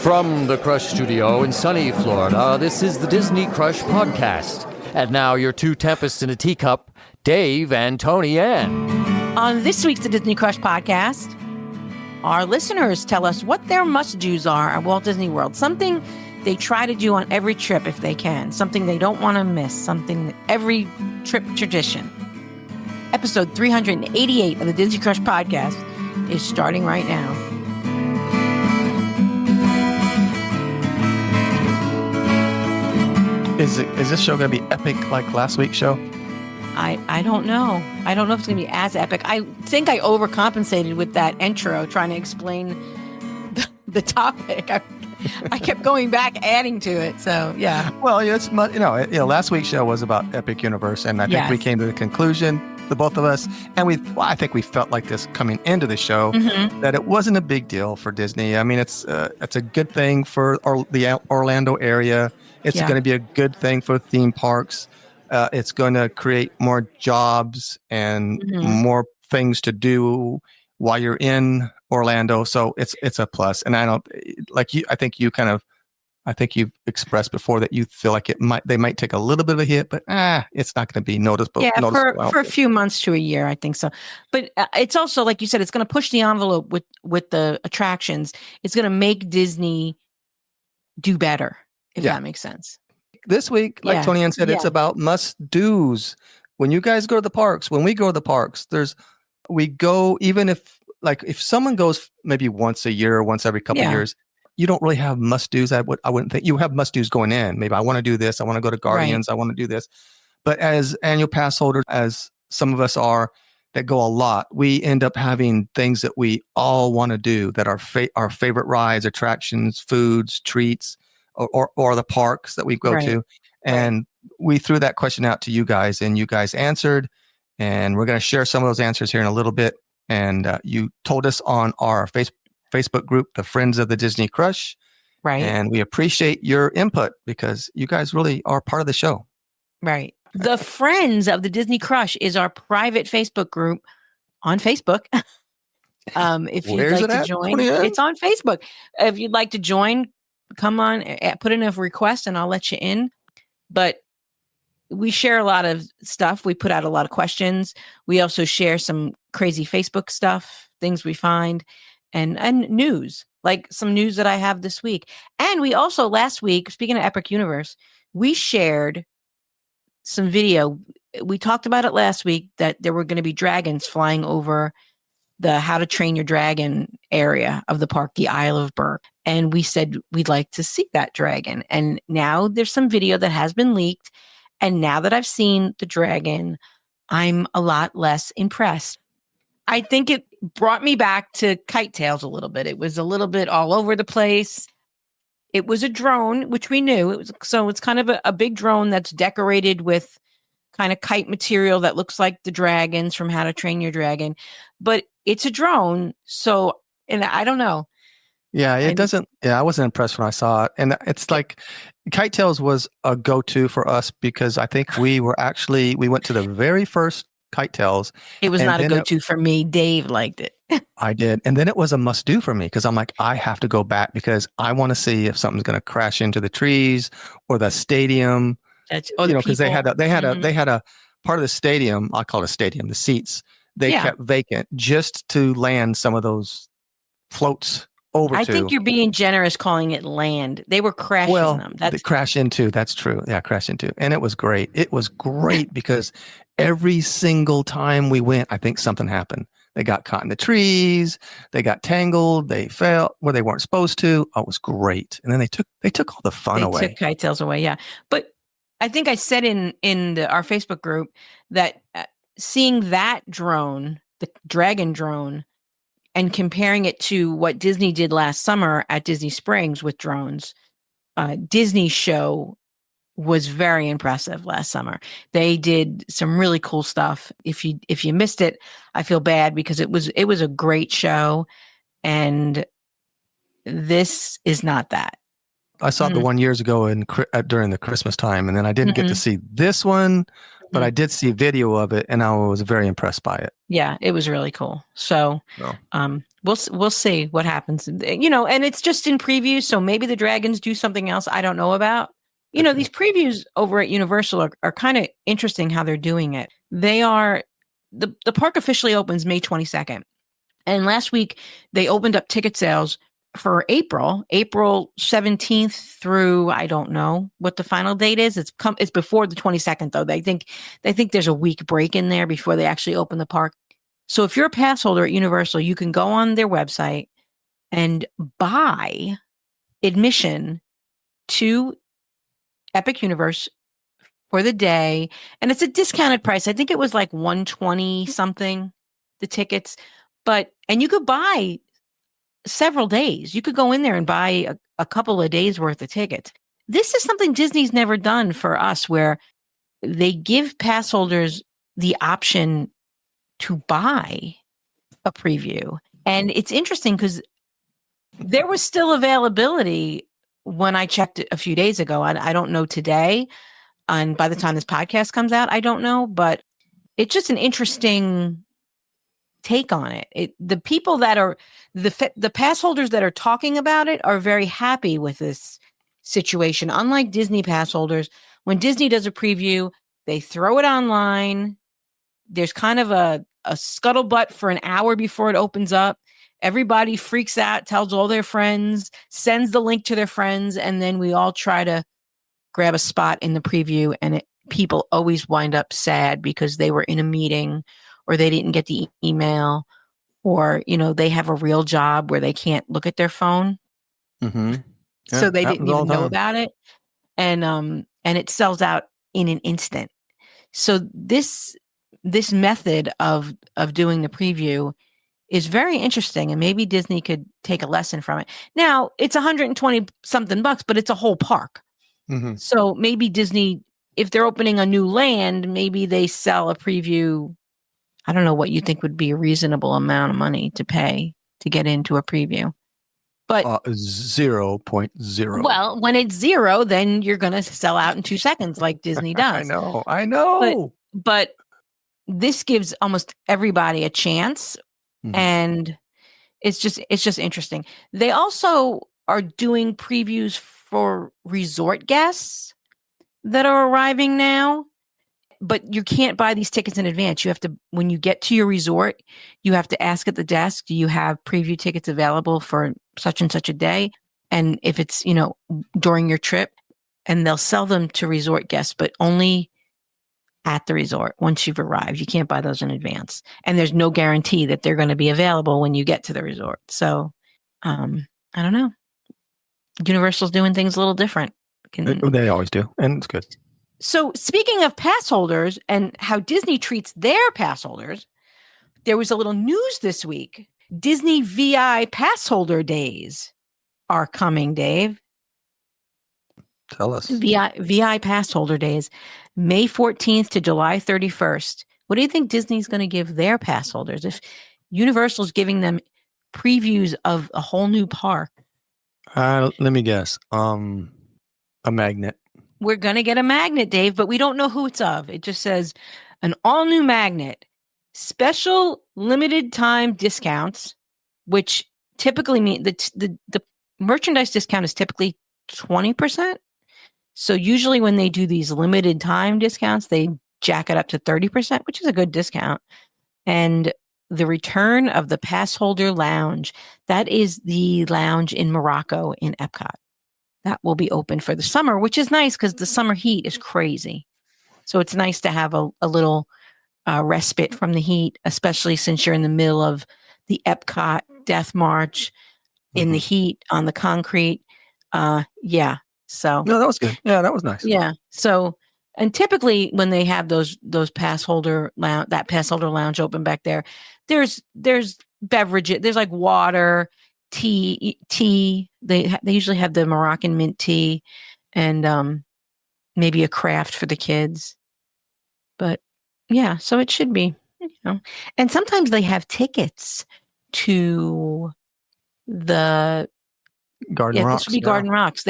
From the Crush Studio in sunny Florida, this is the Disney Crush Podcast. And now your two tempests in a teacup, Dave and Tony Ann. On this week's The Disney Crush Podcast, our listeners tell us what their must-dos are at Walt Disney World. Something they try to do on every trip if they can. Something they don't want to miss. Something every trip tradition. Episode 388 of the Disney Crush Podcast is starting right now. Is this show going to be epic like last week's show? I don't know. I don't know if it's going to be as epic. I think I overcompensated with that intro trying to explain the topic. I kept going back, adding to it. So, yeah. Well, it's last week's show was about Epic Universe, and I think we came to the conclusion, the both of us, and I think we felt like this coming into the show, that it wasn't a big deal for Disney. I mean, it's a good thing for the Orlando area. It's going to be a good thing for theme parks. It's going to create more jobs and more things to do while you're in Orlando. So it's a plus. And I don't like you. I think you've expressed before that you feel like they might take a little bit of a hit, but it's not going to be noticeable. Yeah, for a few months to a year, I think so. But it's also, like you said, it's going to push the envelope with the attractions. It's going to make Disney do better. If that makes sense. This week, like Tony Ann said, it's about must-dos. When you guys go to the parks, when we go to the parks, we go, even if someone goes maybe once a year or once every couple of years, you don't really have must-dos. I wouldn't think. You have must-dos going in. Maybe I want to do this. I want to go to Guardians. Right. I want to do this. But as annual pass holders, as some of us are that go a lot, we end up having things that we all want to do that are our favorite rides, attractions, foods, treats, or the parks that we go to. And we threw that question out to you guys, and you guys answered, and we're going to share some of those answers here in a little bit. And you told us on our Facebook group, the Friends of the Disney Crush. Right. And we appreciate your input because you guys really are part of the show. Right. The Friends of the Disney Crush is our private Facebook group on Facebook. If you'd like to join, it's on Facebook. If you'd like to join, come on, put in a request and I'll let you in. But we share a lot of stuff. We put out a lot of questions. We also share some crazy Facebook stuff, things we find, and news, like some news that I have this week. And we also, last week, speaking of Epic Universe, we shared some video. We talked about it last week that there were going to be dragons flying over the How to Train Your Dragon area of the park, the Isle of Berk. And we said we'd like to see that dragon. And now there's some video that has been leaked. And now that I've seen the dragon, I'm a lot less impressed. I think it brought me back to Kite Tales a little bit. It was a little bit all over the place. It was a drone, which we knew. It's kind of a big drone that's decorated with kind of kite material that looks like the dragons from How to Train Your Dragon. But it's a drone, and I don't know. Yeah, I wasn't impressed when I saw it. And it's like Kite Tales was a go-to for us because I think we went to the very first Kite Tales. It was not a go-to for me. Dave liked it. I did. And then it was a must-do for me because I'm like, I have to go back because I want to see if something's going to crash into the trees or the stadium. Because they had a part of the stadium. I call it a stadium. The seats they kept vacant just to land some of those floats over. I think you're being generous calling it land. They were crashing them. That's crash into. That's true. Yeah, crash into. And it was great. It was great because every single time we went, I think something happened. They got caught in the trees. They got tangled. They fell where they weren't supposed to. Oh, it was great. And then they took all the fun away. They took Kite Tales away. Yeah, but I think I said in our Facebook group that seeing that drone, the dragon drone, and comparing it to what Disney did last summer at Disney Springs with drones, Disney's show was very impressive last summer. They did some really cool stuff. If you missed it, I feel bad because it was a great show, and this is not that. I saw the one years ago during the Christmas time, and then I didn't get to see this one. but I did see video of it, and I was very impressed by it. Yeah, it was really cool. So, we'll see what happens. You know, and it's just in preview, so maybe the dragons do something else I don't know about. You know, these previews over at Universal are kind of interesting how they're doing it. They are the park officially opens May 22nd, and last week they opened up ticket sales for April 17th through, I don't know what the final date is. It's before the 22nd though. They think there's a week break in there before they actually open the park. So if you're a pass holder at Universal, you can go on their website and buy admission to Epic Universe for the day. And it's a discounted price. I think it was like $120 something, the tickets, and you could buy several days. You could go in there and buy a couple of days worth of tickets. This is something Disney's never done for us, where they give pass holders the option to buy a preview. And it's interesting because there was still availability when I checked it a few days ago. I don't know today. And by the time this podcast comes out, I don't know, but it's just an interesting take on it. The people that are the pass holders that are talking about it are very happy with this situation. Unlike Disney pass holders, when Disney does a preview, they throw it online. There's kind of a scuttlebutt for an hour before it opens up. Everybody freaks out, tells all their friends, sends the link to their friends, and then we all try to grab a spot in the preview, and people always wind up sad because they were in a meeting or they didn't get the email, or, you know, they have a real job where they can't look at their phone. Mm-hmm. Yeah, so they didn't even know about it. And it sells out in an instant. So this method of doing the preview is very interesting, and maybe Disney could take a lesson from it. Now, it's 120 something bucks, but it's a whole park. Mm-hmm. So maybe Disney, if they're opening a new land, maybe they sell a preview. I don't know what you think would be a reasonable amount of money to pay to get into a preview. But 0.0. Well, when it's 0, then you're going to sell out in 2 seconds like Disney does. I know. But this gives almost everybody a chance. Mm-hmm. And it's just interesting. They also are doing previews for resort guests that are arriving now. But you can't buy these tickets in advance. You have to, when you get to your resort, you have to ask at the desk, do you have preview tickets available for such and such a day? And if it's, you know, during your trip, and they'll sell them to resort guests, but only at the resort once you've arrived. You can't buy those in advance. And there's no guarantee that they're going to be available when you get to the resort. So, I don't know. Universal's doing things a little different. They always do. And it's good. So speaking of pass holders and how Disney treats their pass holders, there was a little news this week. Disney VI pass holder days are coming, Dave. Tell us. VI pass holder days, May 14th to July 31st. What do you think Disney's going to give their pass holders if Universal's giving them previews of a whole new park? Let me guess. A magnet. We're going to get a magnet, Dave, but we don't know who it's of. It just says an all-new magnet, special limited time discounts, which typically mean the merchandise discount is typically 20%. So usually when they do these limited time discounts, they jack it up to 30%, which is a good discount. And the return of the pass holder lounge, that is the lounge in Morocco in Epcot. That will be open for the summer, which is nice because the summer heat is crazy. So it's nice to have a little respite from the heat, especially since you're in the middle of the Epcot Death March in the heat on the concrete. Yeah. So no, that was good. Yeah, that was nice. Yeah. So, and typically when they have those pass holder lounge, that pass holder lounge open back there, there's beverages, there's like water, tea. They usually have the Moroccan mint tea and maybe a craft for the kids. But yeah, so it should be, you know. And sometimes they have tickets to the Garden Rocks. This would be Garden Rocks.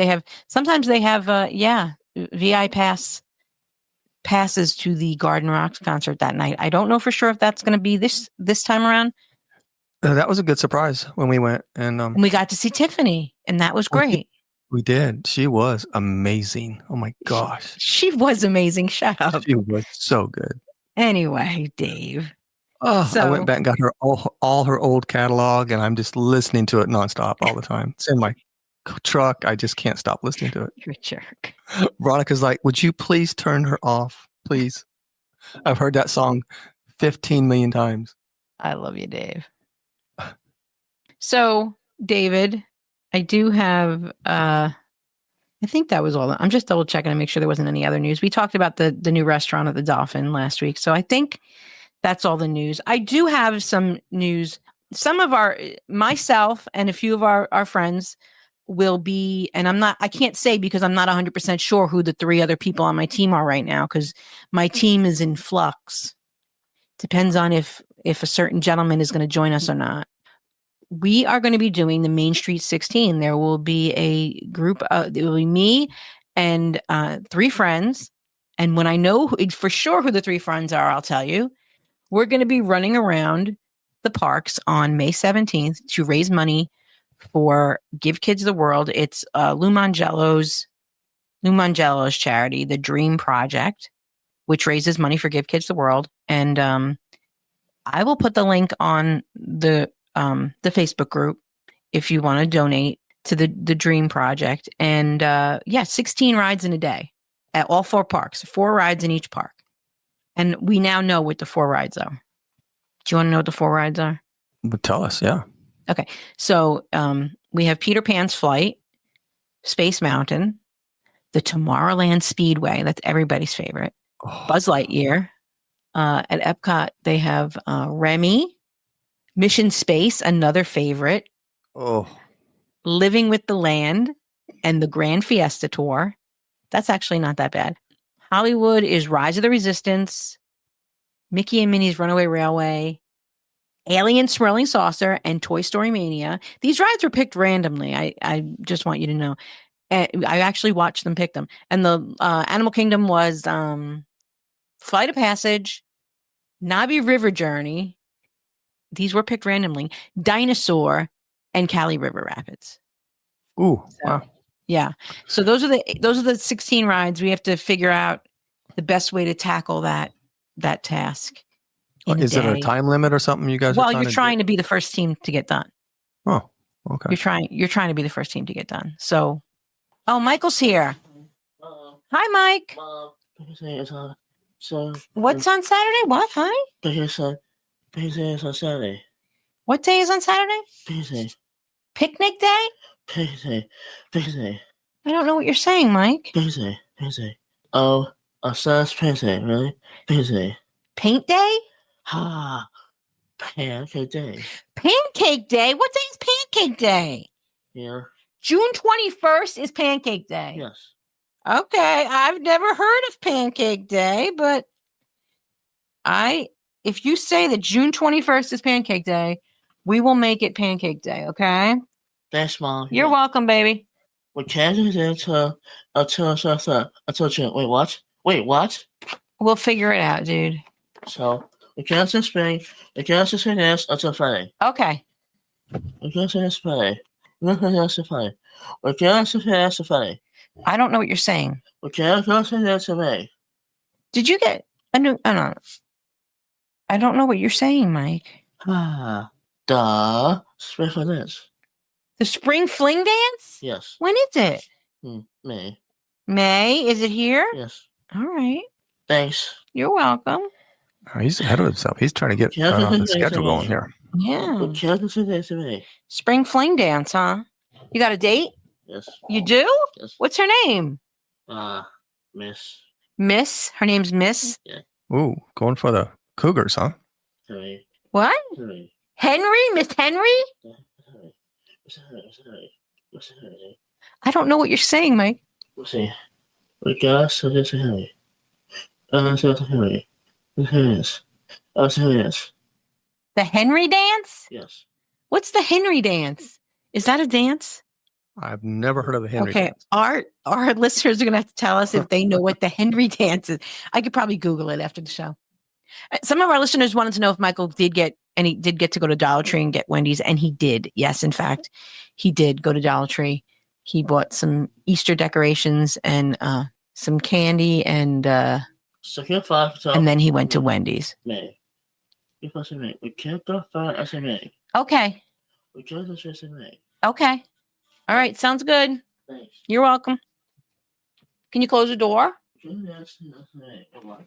Sometimes they have VI pass passes to the Garden Rocks concert that night. I don't know for sure if that's going to be this time around. That was a good surprise when we went. And we got to see Tiffany, and that was great. We did. She was amazing. Oh, my gosh. She was amazing. Shut up. She was so good. Anyway, Dave. Oh, I went back and got her all her old catalog, and I'm just listening to it nonstop all the time. It's in my truck. I just can't stop listening to it. You're a jerk. Veronica's like, would you please turn her off, please? I've heard that song 15 million times. I love you, Dave. So, David, I do have, I think that was all. I'm just double checking to make sure there wasn't any other news. We talked about the new restaurant at the Dolphin last week. So I think that's all the news. I do have some news. Some of myself and a few of our friends will be, and I can't say because I'm not 100% sure who the 3 other people on my team are right now because my team is in flux. Depends on if a certain gentleman is going to join us or not. We are going to be doing the Main Street 16. There will be a group. It will be me and 3 friends. And when I know for sure who the 3 friends are, I'll tell you. We're going to be running around the parks on May 17th to raise money for Give Kids the World. It's Lou Mangello's charity, the Dream Project, which raises money for Give Kids the World. And I will put the link on the Facebook group if you want to donate to the Dream Project. And 16 rides in a day at all 4 parks, 4 rides in each park. And we now know what the 4 rides are. Do you want to know what the 4 rides are? But tell us, yeah. Okay. So we have Peter Pan's Flight, Space Mountain, the Tomorrowland Speedway. That's everybody's favorite. Buzz Lightyear. At Epcot, they have Remy, Mission Space, another favorite. Living with the Land, and the Grand Fiesta Tour. That's actually not that bad. Hollywood is Rise of the Resistance, Mickey and Minnie's Runaway Railway, Alien Swirling Saucer, and Toy Story Mania. These rides were picked randomly. I just want you to know. I actually watched them pick them. And the Animal Kingdom was Flight of Passage, Navi River Journey. These were picked randomly. Dinosaur, and Cali River Rapids. Ooh, wow. Yeah. So those are the 16 rides. We have to figure out the best way to tackle that task. Is it a time limit or something you guys are you're trying to be the first team to get done. Oh, okay. You're trying to be the first team to get done. So, Michael's here. Hi, Mike. So what's on Saturday? What? Hi? Thursday is on Saturday. What day is on Saturday? Thursday. Picnic day? Thursday. I don't know what you're saying, Mike. Thursday. Oh, Saturday, Thursday, really? Thursday. Paint day? Pancake day. Pancake day? What day is Pancake day? Yeah. June 21st is Pancake Day. Yes. Okay, I've never heard of Pancake Day, but if you say that June 21st is Pancake Day, we will make it Pancake Day, okay? Thanks, Mom. You're welcome, baby. We can't do it until June. Wait, what? We'll figure it out, dude. So, we can't say spring. We can't say this until Friday. Okay. We can't say this Friday. We can't say Friday. We can't say this Friday. I don't know what you're saying. We can't say this today. Did you get a new... I don't know what you're saying, Mike. The spring fling dance. The spring fling dance? Yes. When is it? May. May? Is it here? Yes. All right. Thanks. You're welcome. Oh, he's ahead of himself. He's trying to get the schedule going here. Yeah. We can't say this today. Spring fling dance, huh? You got a date? Yes. You do? Yes. What's her name? Miss. Miss? Her name's Miss? Yeah. Ooh, going for the Cougars, huh? Henry. What? Henry. Henry? Miss Henry? Henry. I don't know what you're saying, Mike. Let's see. We got to this Henry. Henry. Yes. The Henry dance? Yes. What's the Henry dance? Is that a dance? I've never heard of the Henry dance. Our listeners are going to have to tell us if they know what the Henry dance is. I could probably Google it after the show. Some of our listeners wanted to know if Michael did get to go to Dollar Tree and get Wendy's, and he did. Yes, in fact, he did go to Dollar Tree. He bought some Easter decorations and some candy, and then he went to Wendy's. Okay. Okay. All right. Sounds good. Thanks. You're welcome. Can you close the door?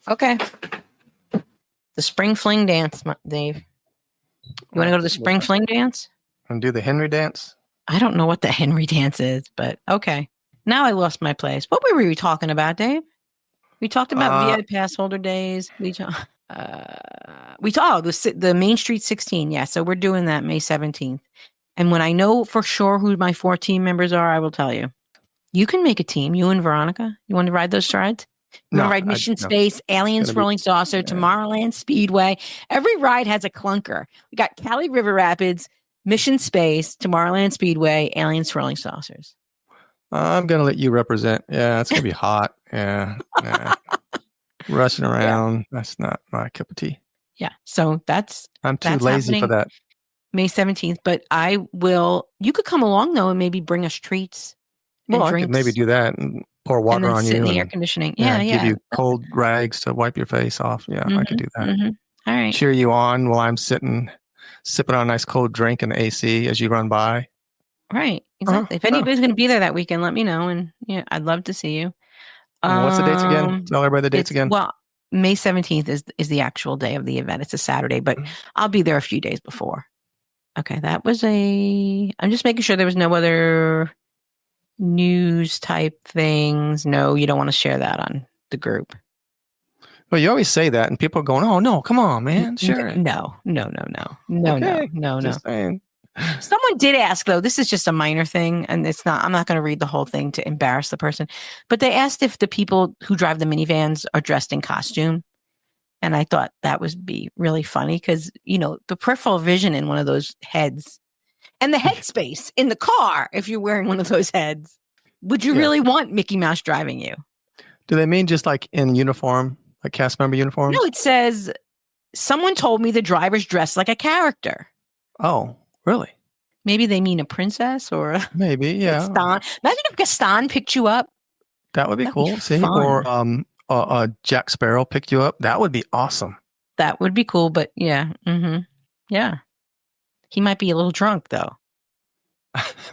Okay. The spring fling dance, Dave. You want to go to the spring fling dance? And do the Henry dance? I don't know what the Henry dance is, but okay. Now I lost my place. What were we talking about, Dave? We talked about VI pass holder days. We talked the Main Street 16. Yeah, so we're doing that May 17th. And when I know for sure who my 4 team members are, I will tell you. You can make a team. You and Veronica. You want to ride those rides? You want to ride Mission Space, Aliens Rolling Saucer, Tomorrowland Speedway. Every ride has a clunker. We got Cali River Rapids, Mission Space, Tomorrowland Speedway, Aliens Rolling Saucers. I'm going to let you represent. Yeah, it's going to be hot. Yeah. Rushing around. Yeah. That's not my cup of tea. Yeah. So I'm too lazy for that. May 17th, but I will. You could come along though and maybe bring us treats. Well, I could maybe do that and pour water on you. Sit in the air conditioning. Yeah. Give you cold rags to wipe your face off. Yeah, I could do that. All right. Cheer you on while I'm sitting, sipping on a nice cold drink in the AC as you run by. Right. Exactly. If anybody's going to be there that weekend, let me know. And yeah, I'd love to see you. What's the dates again? Tell everybody the dates again. Well, May 17th is the actual day of the event. It's a Saturday, but I'll be there a few days before. Okay. I'm just making sure there was no other news type things. No, you don't want to share that on the group. Well, you always say that, and people are going, "Oh no, come on, man, share it." No. Okay. Just saying. Someone did ask though. This is just a minor thing, and I'm not going to read the whole thing to embarrass the person. But they asked if the people who drive the minivans are dressed in costume, and I thought that would be really funny because the peripheral vision in one of those heads. And the headspace in the car, if you're wearing one of those heads, would you really want Mickey Mouse driving you? Do they mean just like in uniform, like cast member uniform? No, it says, someone told me the driver's dressed like a character. Oh, really? Maybe they mean a princess or maybe, yeah. Gaston. Imagine if Gaston picked you up. That would be cool. See, or Jack Sparrow picked you up. That would be awesome. That would be cool, but yeah. Mm-hmm. Yeah. He might be a little drunk, though.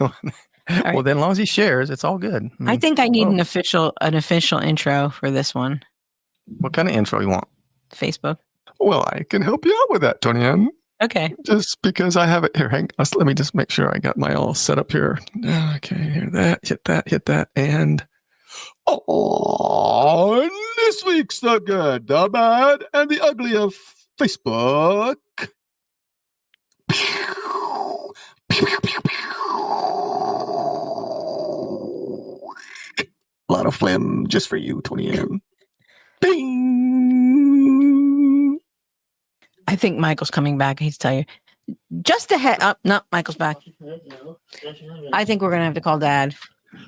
Well, then, as long as he shares, it's all good. I think I need an official intro for this one. What kind of intro you want? Facebook. Well, I can help you out with that, Tony Ann. Okay. Just because I have it here. Let me just make sure I got my all set up here. Okay, hear that, hit that, and on this week's The Good, The Bad, and The Ugly of Facebook. A lot of phlegm just for you, Tony M. Bing! I think Michael's coming back. I hate to tell you. Just a head up. No, Michael's back. I think we're going to have to call Dad.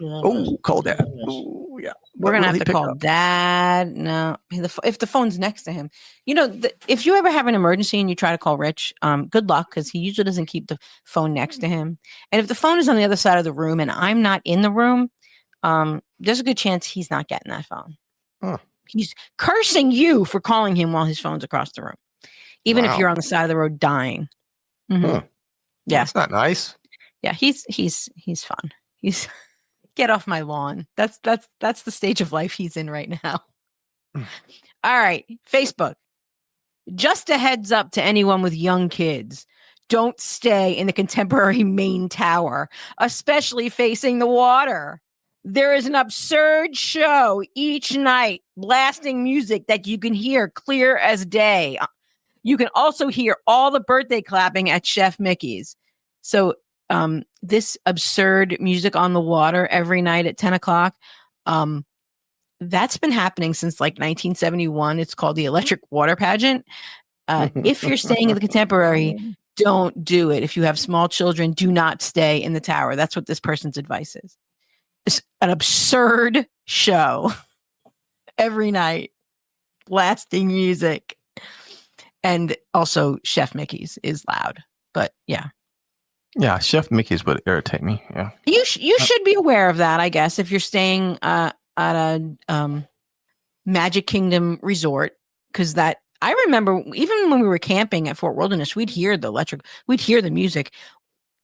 Oh, call Dad. Oh, yeah. We're going to have to call Dad. No, if the phone's next to him. If you ever have an emergency and you try to call Rich, good luck because he usually doesn't keep the phone next to him. And if the phone is on the other side of the room and I'm not in the room, there's a good chance he's not getting that phone. Huh. He's cursing you for calling him while his phone's across the room, even if you're on the side of the road dying. Mm-hmm. Huh. Yeah, that's not nice. Yeah, he's fun. He's get off my lawn. That's the stage of life he's in right now. All right, Facebook. Just a heads up to anyone with young kids. Don't stay in the contemporary main tower, especially facing the water. There is an absurd show each night blasting music that you can hear clear as day. You can also hear all the birthday clapping at Chef Mickey's. So this absurd music on the water every night at 10 o'clock, that's been happening since like 1971. It's called the Electric Water Pageant. If you're staying in the contemporary, don't do it. If you have small children, do not stay in the tower. That's what this person's advice is. It's an absurd show every night, blasting music. And also Chef Mickey's is loud, but yeah. Yeah, Chef Mickey's would irritate me. Yeah. You should be aware of that, I guess, if you're staying at a Magic Kingdom resort, because that I remember even when we were camping at Fort Wilderness, we'd hear the music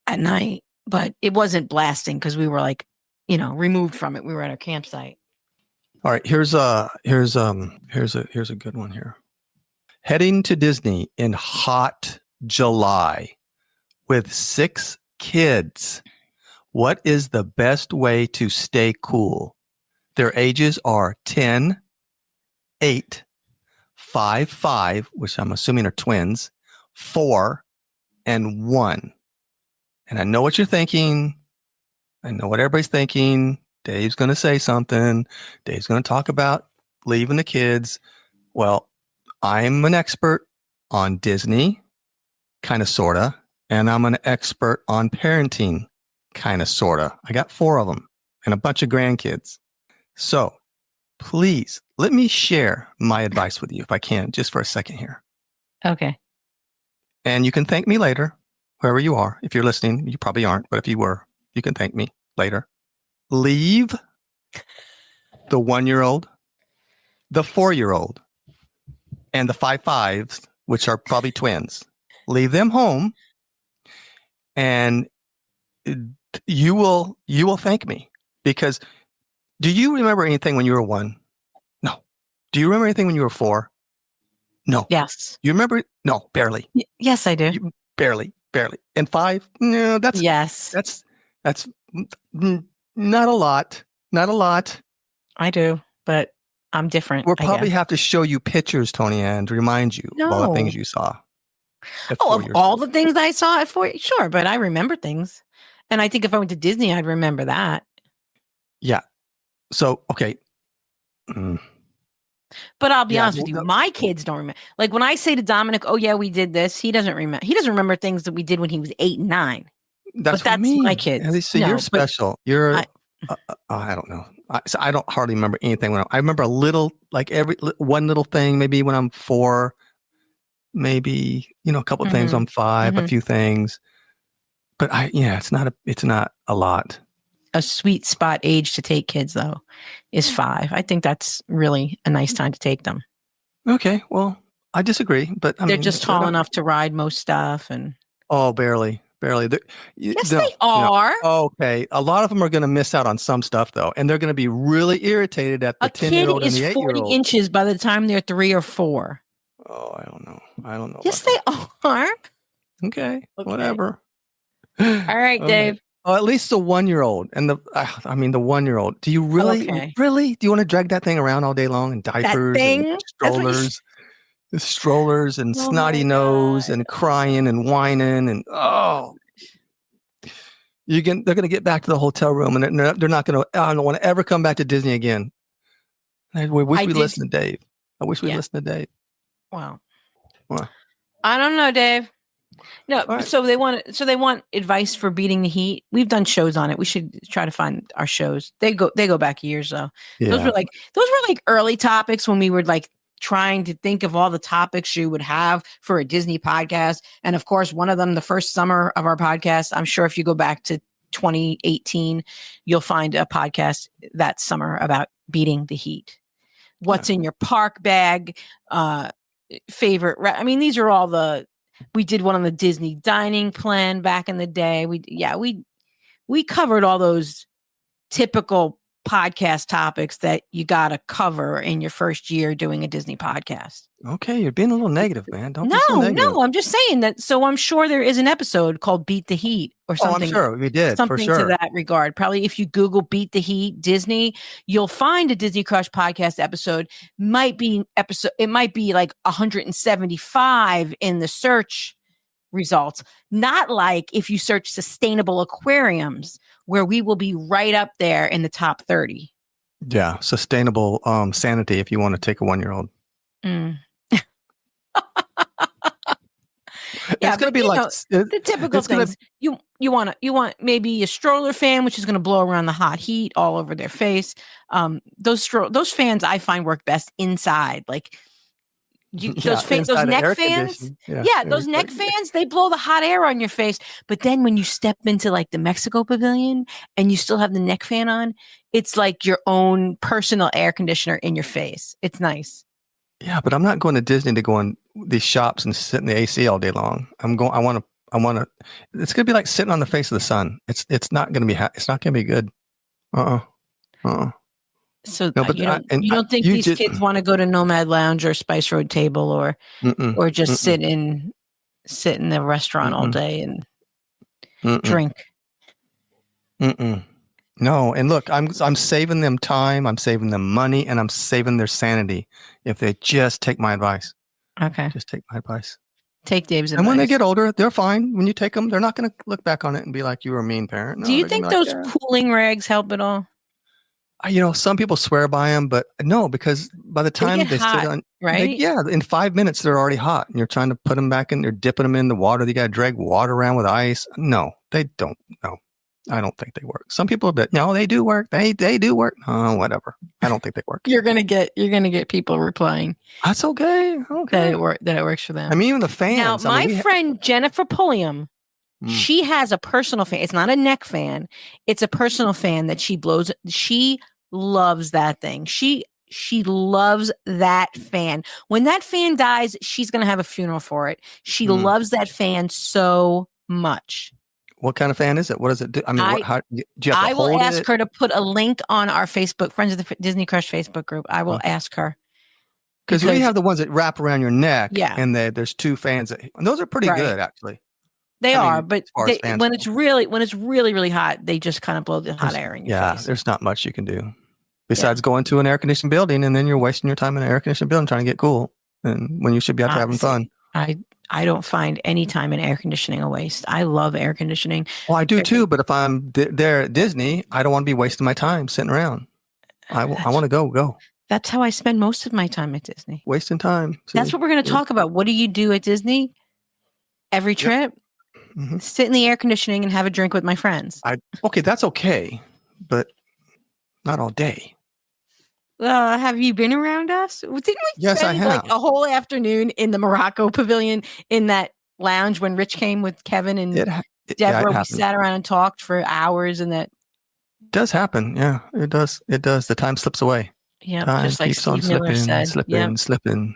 at night, but it wasn't blasting because we were like, removed from it. We were at our campsite. All right, here's a good one here. Heading to Disney in hot July with 6 kids. What is the best way to stay cool? Their ages are 10, 8, 5, which I'm assuming are twins, 4, and 1. And I know what you're thinking. I know what everybody's thinking. Dave's going to say something. Dave's going to talk about leaving the kids. Well, I'm an expert on Disney, kind of, sort of. And I'm an expert on parenting, kind of, sort of. I got 4 of them and a bunch of grandkids. So please let me share my advice with you if I can, just for a second here. Okay. And you can thank me later, wherever you are. If you're listening, you probably aren't, but if you were, you can thank me later. Leave the 1-year-old, the 4-year-old, and the 5s, which are probably twins. Leave them home, and you will thank me. Because do you remember anything when you were 1? No. Do you remember anything when you were 4? No. Yes. You remember? No, barely. Yes, I do. Barely. And 5? No, that's not a lot. Not a lot. I do, but I'm different. We'll probably have to show you pictures, Tony Ann, to remind you of all the things you saw. Of all the things I saw at 4? Sure, but I remember things. And I think if I went to Disney, I'd remember that. Yeah. So, okay. But I'll be honest with you, my kids don't remember. Like when I say to Dominic, "Oh yeah, we did this," he doesn't remember. He doesn't remember things that we did when he was 8 and 9. That's my kids. So you're special. You're. I don't know. I don't hardly remember anything I remember a little, like one little thing, maybe when I'm 4, maybe a couple of things when I'm 5, a few things. But it's not a lot. A sweet spot age to take kids though is 5. I think that's really a nice time to take them. Okay, well, I disagree, but they're just tall enough to ride most stuff, and barely. Yes, they are. Okay, a lot of them are going to miss out on some stuff though, and they're going to be really irritated at the 10-year-old and the 8-year-old. A kid is 40 inches by the time they're 3 or 4. Oh, I don't know. Yes, they are. Okay, whatever. All right, Dave. Oh, at least the 1-year-old and the 1-year-old. Do you really, do you want to drag that thing around all day long in diapers and strollers and snotty nose and crying and whining and they're going to get back to the hotel room and they're not going to. I don't want to ever come back to Disney again. I wish we listened to Dave. I wish we listened to Dave. Wow. I don't know, Dave. No, right. So they want advice for beating the heat. We've done shows on it. We should try to find our shows. They go back years though. Yeah. Those were like early topics when we were like trying to think of all the topics you would have for a Disney podcast. And of course, one of them, the first summer of our podcast, I'm sure if you go back to 2018, you'll find a podcast that summer about beating the heat. What's in your park bag? Favorite. These are all we did one on the Disney dining plan back in the day. We covered all those typical podcast topics that you got to cover in your first year doing a Disney podcast. Okay, you're being a little negative, man. Don't be so negative. No, I'm just saying that. So I'm sure there is an episode called "Beat the Heat" or something. Oh, I'm sure we did. Something for sure. to that regard. Probably if you Google "Beat the Heat" Disney, you'll find a Disney Crush podcast episode. It might be like 175 in the search results. Not like if you search sustainable aquariums, where we will be right up there in the top 30. Yeah, sustainable sanity if you want to take a 1-year-old. It's going to be like the typical things. You want maybe a stroller fan, which is going to blow around the hot heat all over their face. Those fans I find work best inside, like those neck fans. Those neck fans, they blow the hot air on your face. But then when you step into like the Mexico Pavilion and you still have the neck fan on, it's like your own personal air conditioner in your face. It's nice. Yeah, but I'm not going to Disney to go in these shops and sit in the AC all day long. I want to. It's going to be like sitting on the face of the sun. It's not going to be. It's not going to be good. So no, but you don't think these kids want to go to Nomad Lounge or Spice Road Table or just sit in the restaurant all day and drink? No, and look, I'm saving them time, I'm saving them money, and I'm saving their sanity if they just take my advice. Okay, just take my advice. Take Dave's advice. And when they get older, they're fine. When you take them, they're not going to look back on it and be like, you were a mean parent. No, do you think those cooling rags help at all? Some people swear by them, but no, because by the time they sit on, right? In 5 minutes, they're already hot. And you're trying to put them back in, you're dipping them in the water. You got to drag water around with ice. No, they don't. No, I don't think they work. Some people no, they do work. They do work. Oh, whatever. I don't think they work. You're gonna get people replying. That's okay. Okay. That it works for them. I mean, even the fans. Now, my friend Jennifer Pulliam, she has a personal fan. It's not a neck fan. It's a personal fan that she blows. She loves that thing. She loves that fan. When that fan dies, she's gonna have a funeral for it. She loves that fan so much. What kind of fan is it? What does it do? I mean, how do you have to hold it? I will ask her to put a link on our Facebook, Friends of the Disney Crush Facebook group. I will ask her. Because we have the ones that wrap around your neck. Yeah. And there's two fans. And those are pretty good, actually. They are, but when it's really, really hot, they just kind of blow the hot air in your face. Yeah, there's not much you can do. Besides going to an air-conditioned building, and then you're wasting your time in an air-conditioned building trying to get cool. And when you should be out there having fun. I don't find any time in air conditioning a waste. I love air conditioning. Well, I do too, but if I'm there at Disney, I don't want to be wasting my time sitting around. I want to go. That's how I spend most of my time at Disney. Wasting time. See? That's what we're going to talk about. What do you do at Disney? Every trip? Yep. Sit in the air conditioning and have a drink with my friends. Okay, that's okay, but not all day. Have you been around us? Didn't we yes, spend I have. like a whole afternoon in the Morocco Pavilion in that lounge when Rich came with Kevin and Deborah? We sat around and talked for hours, and that does happen. Yeah, it does. It does. The time slips away. Yeah, just like Steve Miller said. Slipping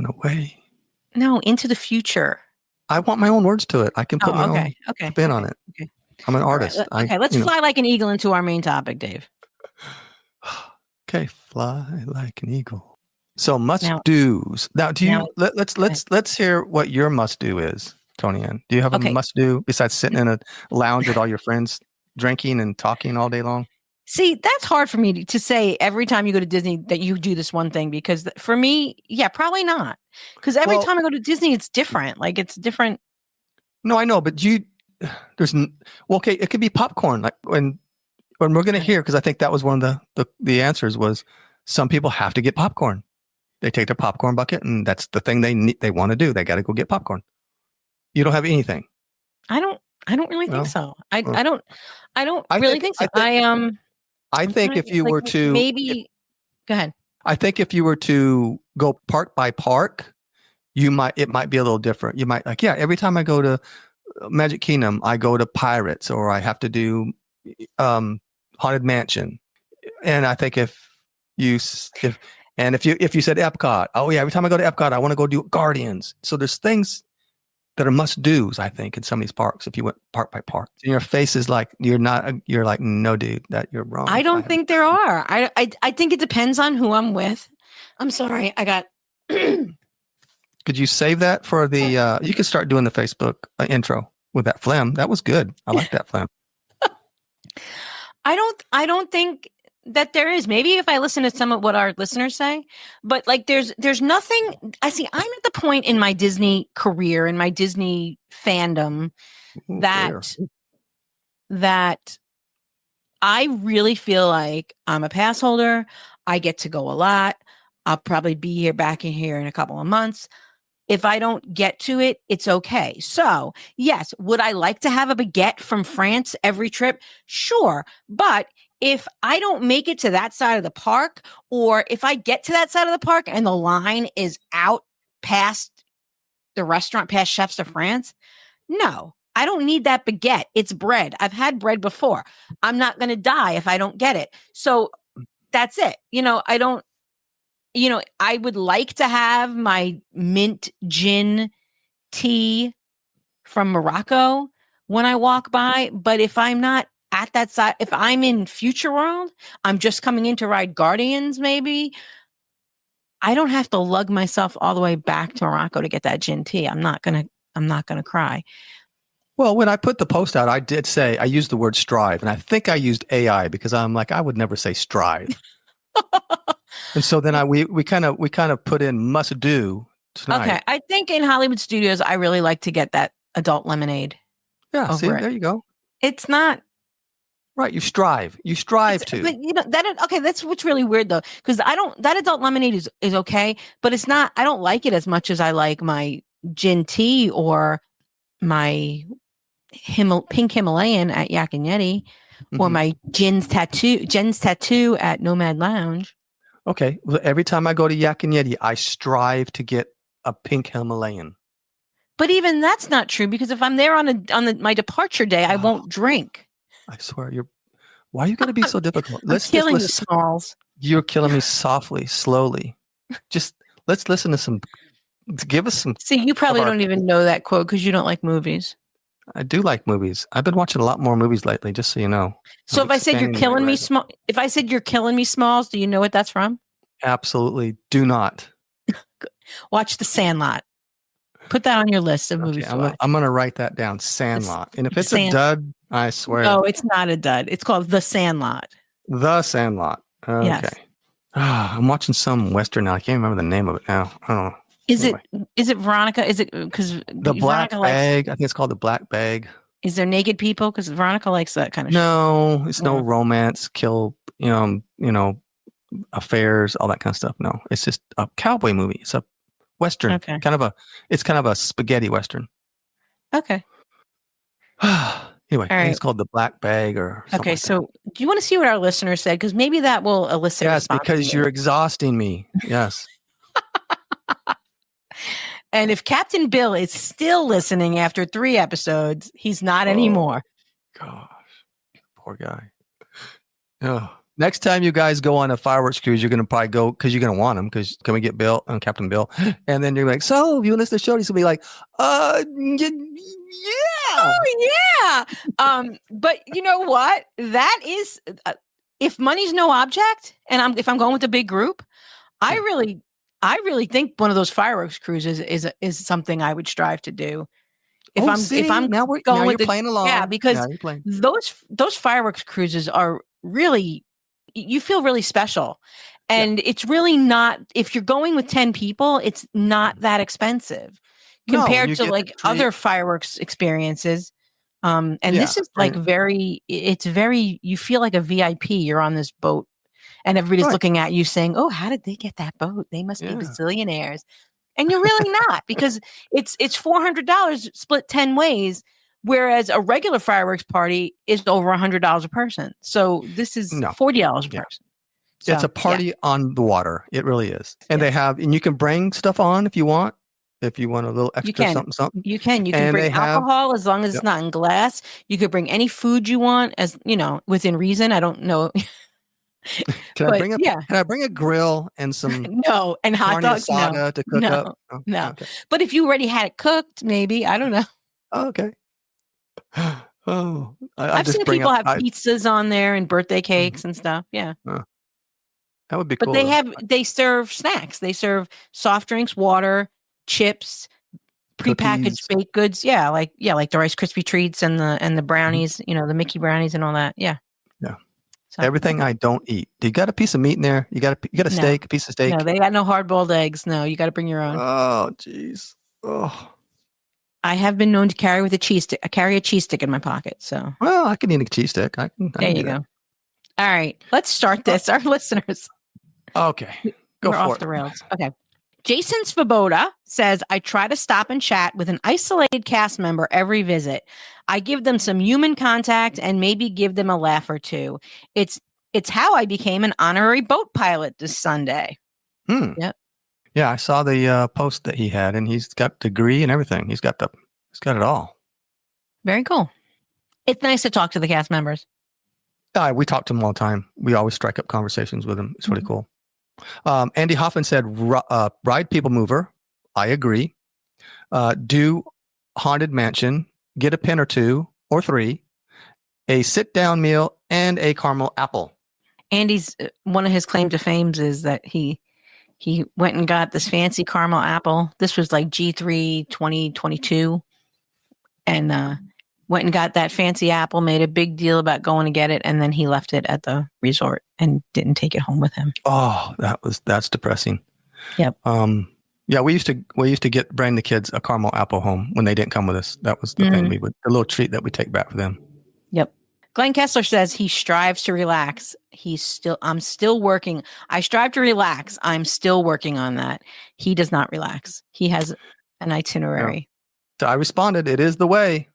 away. No, into the future. I want my own words to it. I can put my own spin on it. Okay. I'm an artist. Right. Let's fly like an eagle into our main topic, Dave. Okay, fly like an eagle. So must-dos. Now, let's hear what your must-do is, Tony Ann. Do you have a must-do besides sitting in a lounge with all your friends drinking and talking all day long? See, that's hard for me to say every time you go to Disney that you do this one thing, because for me, probably not. Because every time I go to Disney, it's different. Like, it's different. No, I know, but it could be popcorn. Like when we're going to hear, because I think that was one of the answers was some people have to get popcorn. They take their popcorn bucket, and that's the thing they want to do. They got to go get popcorn. You don't have anything. I don't really think so. I don't really think so. I think if you were to go ahead. I think if you were to go park by park, it might be a little different. You might every time I go to Magic Kingdom, I go to Pirates, or I have to do Haunted Mansion. And I think if you said Epcot, every time I go to Epcot, I want to go do Guardians. So there's things that are must-dos, I think, in some of these parks. If you went park by park, and your face is like you're like, no, dude, that you're wrong. I don't think there are. I think it depends on who I'm with. I'm sorry, I got. Could you save that for the? You could start doing the Facebook intro with that phlegm. That was good. I like that phlegm. I don't think that there is. Maybe if I listen to some of what our listeners say, but like there's nothing. I'm at the point in my Disney career, in my Disney fandom, that I really feel like I'm a pass holder. I get to go a lot. I'll probably be back in here in a couple of months. If I don't get to it, it's okay. So, yes, would I like to have a baguette from France every trip? Sure. But if I don't make it to that side of the park, or if I get to that side of the park and the line is out past the restaurant, past Chefs de France, no, I don't need that baguette. It's bread. I've had bread before. I'm not going to die if I don't get it. So that's it. I would like to have my mint gin tea from Morocco when I walk by. But if I'm not at that side, if I'm in Future World, I'm just coming in to ride Guardians, maybe, I don't have to lug myself all the way back to Morocco to get that gin tea. I'm not gonna cry. Well, when I put the post out, I did say, I used the word strive, and I think I used AI because I'm like, I would never say strive. And so then we kind of put in must do tonight. Okay. I think in Hollywood Studios, I really like to get that adult lemonade. Yeah. See, there you go. It's not right. You strive to. But that's what's really weird though. Cause that adult lemonade is okay, but it's not, I don't like it as much as I like my gin tea or my pink Himalayan at Yak and Yeti, or my Jen's tattoo at Nomad Lounge. Okay. Well, every time I go to Yak and Yeti, I strive to get a pink Himalayan. But even that's not true, because if I'm there on my departure day, I won't drink. I swear, why are you going to be so difficult? Let's killing you, Smalls. You're killing me softly, slowly. Just let's listen to give us some. See, you probably don't even know that quote because you don't like movies. I do like movies. I've been watching a lot more movies lately, just so you know. So if I said you're killing me, if I said you're killing me, Smalls, do you know what that's from? Absolutely do not. Watch The Sandlot. Put that on your list of movies. I'm going to write that down. Sandlot. And if it's a dud, I swear. No, it's not a dud. It's called The Sandlot. The Sandlot. Okay. Yes. I'm watching some Western now. I can't remember the name of it now. I don't know. Is it Veronica? Is it because the Black Bag? I think it's called The Black Bag. Is there naked people? Because Veronica likes that kind of No, it's no romance, kill, affairs, all that kind of stuff. No, it's just a cowboy movie. It's a Western, kind of a spaghetti Western. Okay. Anyway, I think it's called The Black Bag or something. Okay, so do you want to see what our listeners said? Because maybe that will elicit a response. Yes, because you're exhausting me. Yes. And if Captain Bill is still listening after 3 episodes, he's not anymore. Gosh, poor guy. Oh. Next time you guys go on a fireworks cruise, you're going to probably go because you're going to want them. Because can we get Bill and Captain Bill? And then you're like, so if you listen to the show, he's going to be like, yeah. Oh yeah. But you know what? That is, if money's no object, and if I'm going with a big group, I really think one of those fireworks cruises is something I would strive to do. If I'm now you're playing along. Yeah, because those fireworks cruises are really, you feel really special. And it's really not, if you're going with 10 people, it's not that expensive compared to like other fireworks experiences. And this is like you feel like a VIP. You're on this boat and everybody's looking at you saying, oh, how did they get that boat? They must be bazillionaires. And you're really not, because it's $400 split 10 ways. Whereas a regular fireworks party is over $100 a person. So this is $40 a person. So, it's a party on the water. It really is. And they have, and you can bring stuff on if you want. If you want a little extra something. You can bring alcohol as long as it's not in glass. You could bring any food you want, as within reason. I don't know. Can I bring a grill and some and hot dogs to cook up? Oh, no. Okay. But if you already had it cooked, maybe, I don't know. Oh, okay. I've seen people have pizzas on there and birthday cakes and stuff. Yeah. That would be cool. But they serve snacks. They serve soft drinks, water, chips, prepackaged baked goods. Yeah, like the Rice Krispie treats and the brownies, the Mickey brownies and all that. Yeah. Yeah. So, everything I don't eat. Do you got a piece of meat in there? You got a steak, a piece of steak? No, they got no hard-boiled eggs. No, you got to bring your own. Oh, jeez. Oh. I have been known to carry a cheese stick. I carry a cheese stick in my pocket. So, well, I can eat a cheese stick. There you go. All right, let's start this. Our listeners. Okay, We're off the rails. Okay. Jason Svoboda says, I try to stop and chat with an isolated cast member every visit. I give them some human contact and maybe give them a laugh or two. It's how I became an honorary boat pilot this Sunday. Yep. Yeah, I saw the post that he had, and he's got degree and everything. He's got it all. Very cool. It's nice to talk to the cast members. We talk to them all the time. We always strike up conversations with them. It's really cool. Andy Hoffman said, ride People Mover. I agree. Do Haunted Mansion. Get a pin or 2 or 3. A sit-down meal and a caramel apple. Andy's one of his claim to fame is that he went and got this fancy caramel apple. This was like G3 2022. And went and got that fancy apple, made a big deal about going to get it, and then he left it at the resort and didn't take it home with him. Oh, that's depressing. Yep. Yeah, we used to bring the kids a caramel apple home when they didn't come with us. That was the thing a little treat that we take back for them. Yep. Glenn Kessler says he strives to relax. I'm still working. I strive to relax. I'm still working on that. He does not relax. He has an itinerary. So I responded, it is the way.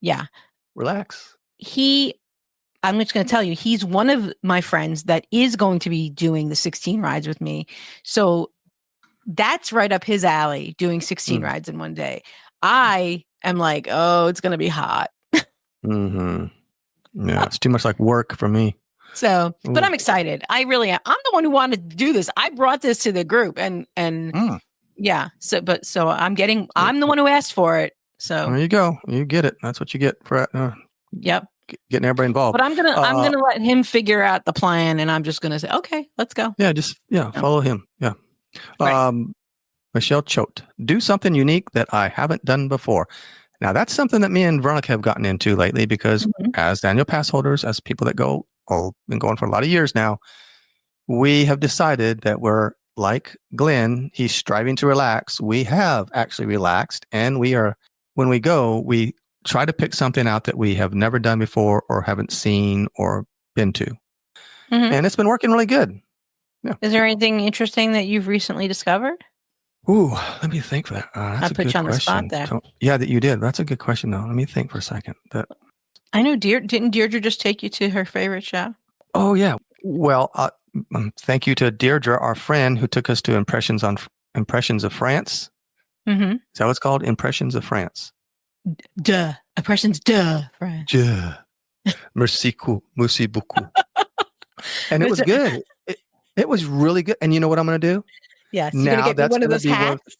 Yeah. Relax. I'm just going to tell you, he's one of my friends that is going to be doing the 16 rides with me. So that's right up his alley, doing 16 rides in one day. I am like, oh, it's going to be hot. Yeah, it's too much like work for me. So, but I'm excited. I really am. I'm the one who wanted to do this. I brought this to the group and yeah. So I'm the one who asked for it. So there you go. You get it. That's what you get for yep. Getting everybody involved. But I'm gonna let him figure out the plan, and I'm just gonna say, okay, let's go. Yeah, follow him. Yeah. Right. Michelle Choate, do something unique that I haven't done before. Now that's something that me and Veronica have gotten into lately because as annual pass holders, as people that been going for a lot of years now, we have decided that we're like Glenn. He's striving to relax. We have actually relaxed, and when we go, we try to pick something out that we have never done before or haven't seen or been to. And it's been working really good. Yeah. Is there anything interesting that you've recently discovered? Ooh, let me think for that. That's I put you on the spot there. Yeah, that you did. That's a good question, though. Let me think for a second. I know didn't Deirdre just take you to her favorite show? Oh, yeah. Well, thank you to Deirdre, our friend, who took us to Impressions of France. Is that what it's called? Impressions of France. Impressions France. Merci beaucoup. And it was good. It was really good. And you know what I'm going to do? Yes. You're going to get me one of those hats?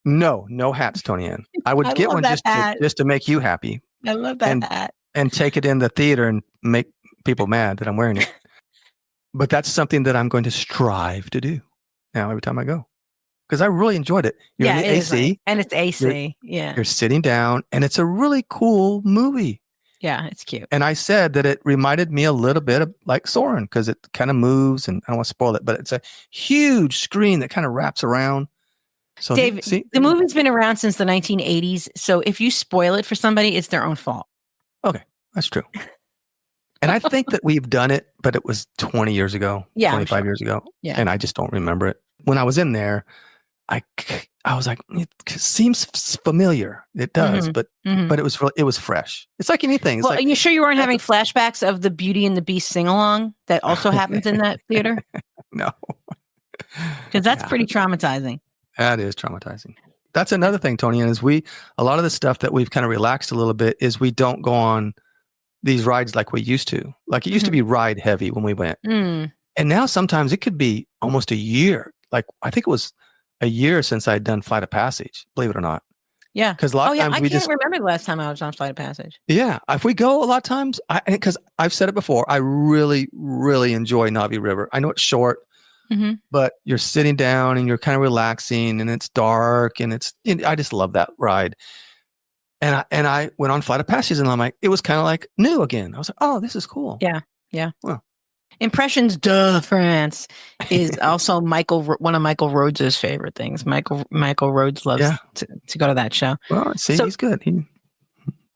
No hats, Tony Ann. I would get one just to make you happy. I love that hat. And take it in the theater and make people mad that I'm wearing it. But that's something that I'm going to strive to do now every time I go. Because I really enjoyed it. You're in the AC. Nice. And it's AC. You're sitting down, and it's a really cool movie. Yeah, it's cute. And I said that it reminded me a little bit of like Soarin' because it kind of moves, and I don't want to spoil it, but it's a huge screen that kind of wraps around. So Dave, the movie's been around since the 1980s. So if you spoil it for somebody, it's their own fault. Okay, that's true. And I think that we've done it, but it was 20 years ago, 25 years ago. Yeah. And I just don't remember it. When I was in there, I was like, it seems familiar. It does, but it was fresh. It's like anything. It's are you sure you weren't having flashbacks of the Beauty and the Beast sing-along that also happens in that theater? No. Because that's pretty traumatizing. That is traumatizing. That's another thing, Tony, is a lot of the stuff that we've kind of relaxed a little bit is we don't go on these rides like we used to. Like it used to be ride heavy when we went. And now sometimes it could be almost a year. Like I think it was a year since I'd done Flight of Passage, believe it or not. Yeah. Because a lot of times I can't remember the last time I was on Flight of Passage. Yeah. If we go a lot of times, because I've said it before, I really, really enjoy Navi River. I know it's short, but you're sitting down and you're kind of relaxing and it's dark and I just love that ride. And I went on Flight of Passage and I'm like, it was kind of like new again. I was like, oh, this is cool. Yeah. Yeah. Well, Impressions de France is also one of Michael Rhodes' favorite things. Michael Rhodes loves to go to that show. Well, see, he's good.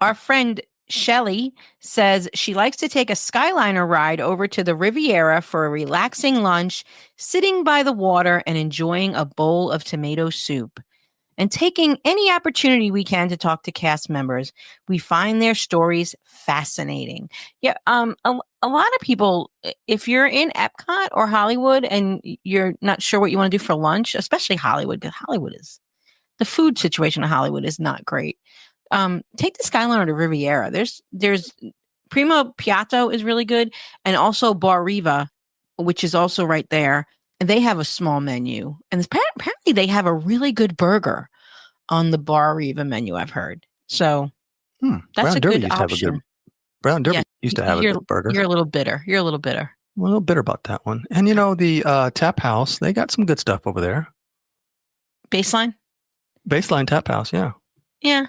Our friend Shelley says she likes to take a Skyliner ride over to the Riviera for a relaxing lunch, sitting by the water and enjoying a bowl of tomato soup, and taking any opportunity we can to talk to cast members. We find their stories fascinating. Yeah, a lot of people, if you're in Epcot or Hollywood and you're not sure what you want to do for lunch, especially Hollywood, because the food situation in Hollywood is not great. Take the Skyliner to Riviera. There's Primo Piatto is really good, and also Bar Riva, which is also right there. And they have a small menu, and apparently they have a really good burger on the Bar Riva menu, I've heard. So that's Brown a Derby good option. Brown Derby used to have a good burger. You're a little bitter. I'm a little bitter about that one. And the Tap House, they got some good stuff over there. Baseline Tap House, yeah. Yeah.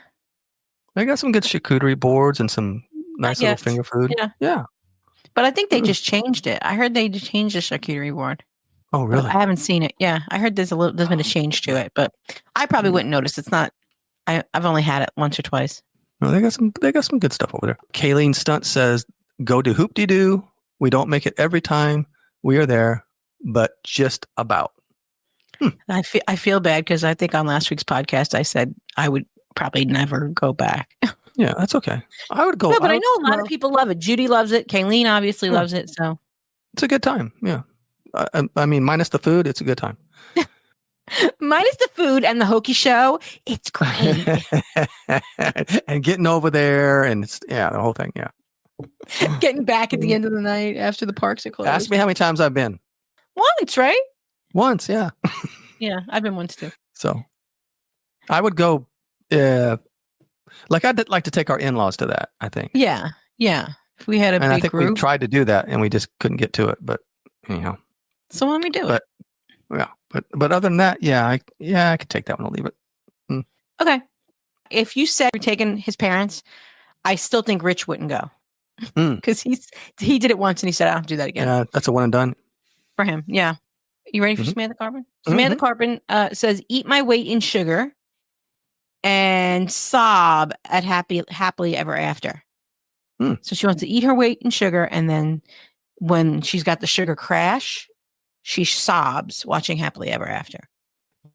They got some good charcuterie boards and some nice little finger food. Yeah. But I think they just changed it. I heard they changed the charcuterie board. Oh, really? But I haven't seen it. Yeah. I heard there's been a change to it, but I probably wouldn't notice. It's not, I've only had it once or twice. No, they got some good stuff over there. Kayleen Stunt says, go to Hoop-de-Doo. We don't make it every time we are there, but just about. I feel bad because I think on last week's podcast, I said I would probably never go back. Yeah, that's okay. I would go. No, but I know a lot of people love it. Judy loves it. Kayleen obviously loves it. So it's a good time. Yeah. I mean, minus the food, it's a good time. Minus the food and the hokey show, it's great. And getting over there and the whole thing. Yeah. Getting back at the end of the night after the parks are closed. Ask me how many times I've been. Once, right? Once, yeah. Yeah, I've been once too. So I would go, I'd like to take our in-laws to that, I think. Yeah. If we had a big I think group. we tried to do that and we just couldn't get to it, but anyhow. So why don't we do it? Yeah, but other than that, I could take that one or leave it. Okay. If you said you're taking his parents, I still think Rich wouldn't go. Because he did it once and he said, I don't do that again. Yeah, that's a one and done. For him, yeah. You ready for Samantha Carbon? Samantha Carbon says, eat my weight in sugar and sob at happily ever after. So she wants to eat her weight in sugar, and then when she's got the sugar crash, she sobs watching Happily Ever After.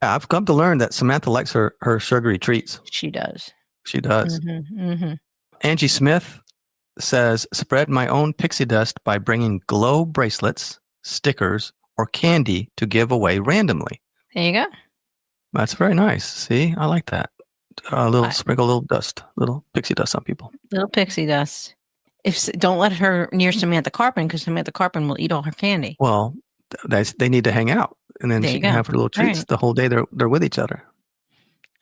Yeah, I've come to learn that Samantha likes her sugary treats. She does. Angie Smith says, spread my own pixie dust by bringing glow bracelets, stickers, or candy to give away randomly. There you go. That's very nice. See, I like that. Sprinkle a little dust, little pixie dust on people. Little pixie dust. Don't let her near Samantha Carpin, because Samantha Carpin will eat all her candy. Well, they need to hang out, and then she can have her little treats the whole day. They're with each other.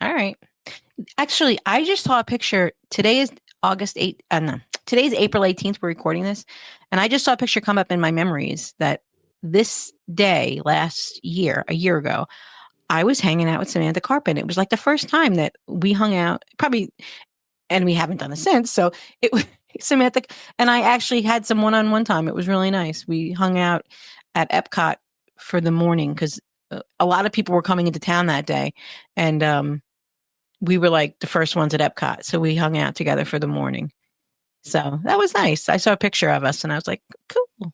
All right. Actually, I just saw a picture. Today is August 8th. Today's April 18th. We're recording this, and I just saw a picture come up in my memories that this day last year, a year ago, I was hanging out with Samantha Carpin. It was like the first time that we hung out, probably, and we haven't done it since. So it was Samantha, and I actually had some one-on-one time. It was really nice. We hung out at Epcot for the morning because a lot of people were coming into town that day, and we were like the first ones at Epcot. So we hung out together for the morning. So that was nice. I saw a picture of us, and I was like, cool.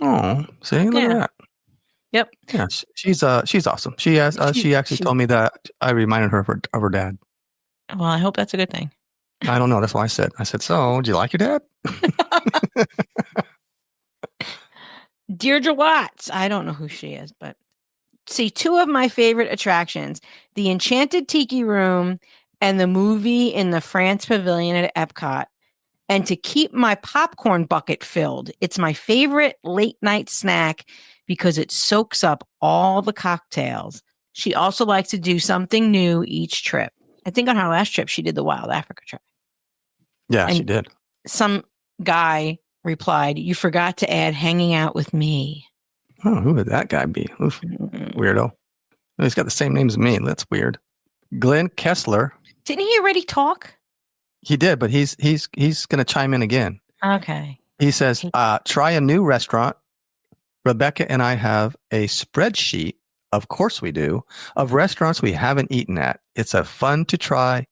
Oh, see, look at that. Yep. Yeah, she's awesome. She actually told me that I reminded her of her dad. Well, I hope that's a good thing. I don't know. That's why I said, so do you like your dad? Deirdre Watts. I don't know who she is, but see, two of my favorite attractions, the Enchanted Tiki Room and the movie in the France Pavilion at Epcot. And to keep my popcorn bucket filled, it's my favorite late night snack because it soaks up all the cocktails. She also likes to do something new each trip. I think on her last trip, she did the Wild Africa trip. Yeah, she did. Some guy replied, you forgot to add hanging out with me. Oh, who would that guy be? Oof, weirdo. He's got the same name as me. That's weird. Glenn Kessler. Didn't he already talk? He did, but he's going to chime in again. Okay. He says, try a new restaurant. Rebecca and I have a spreadsheet, of course we do, of restaurants we haven't eaten at. It's fun to try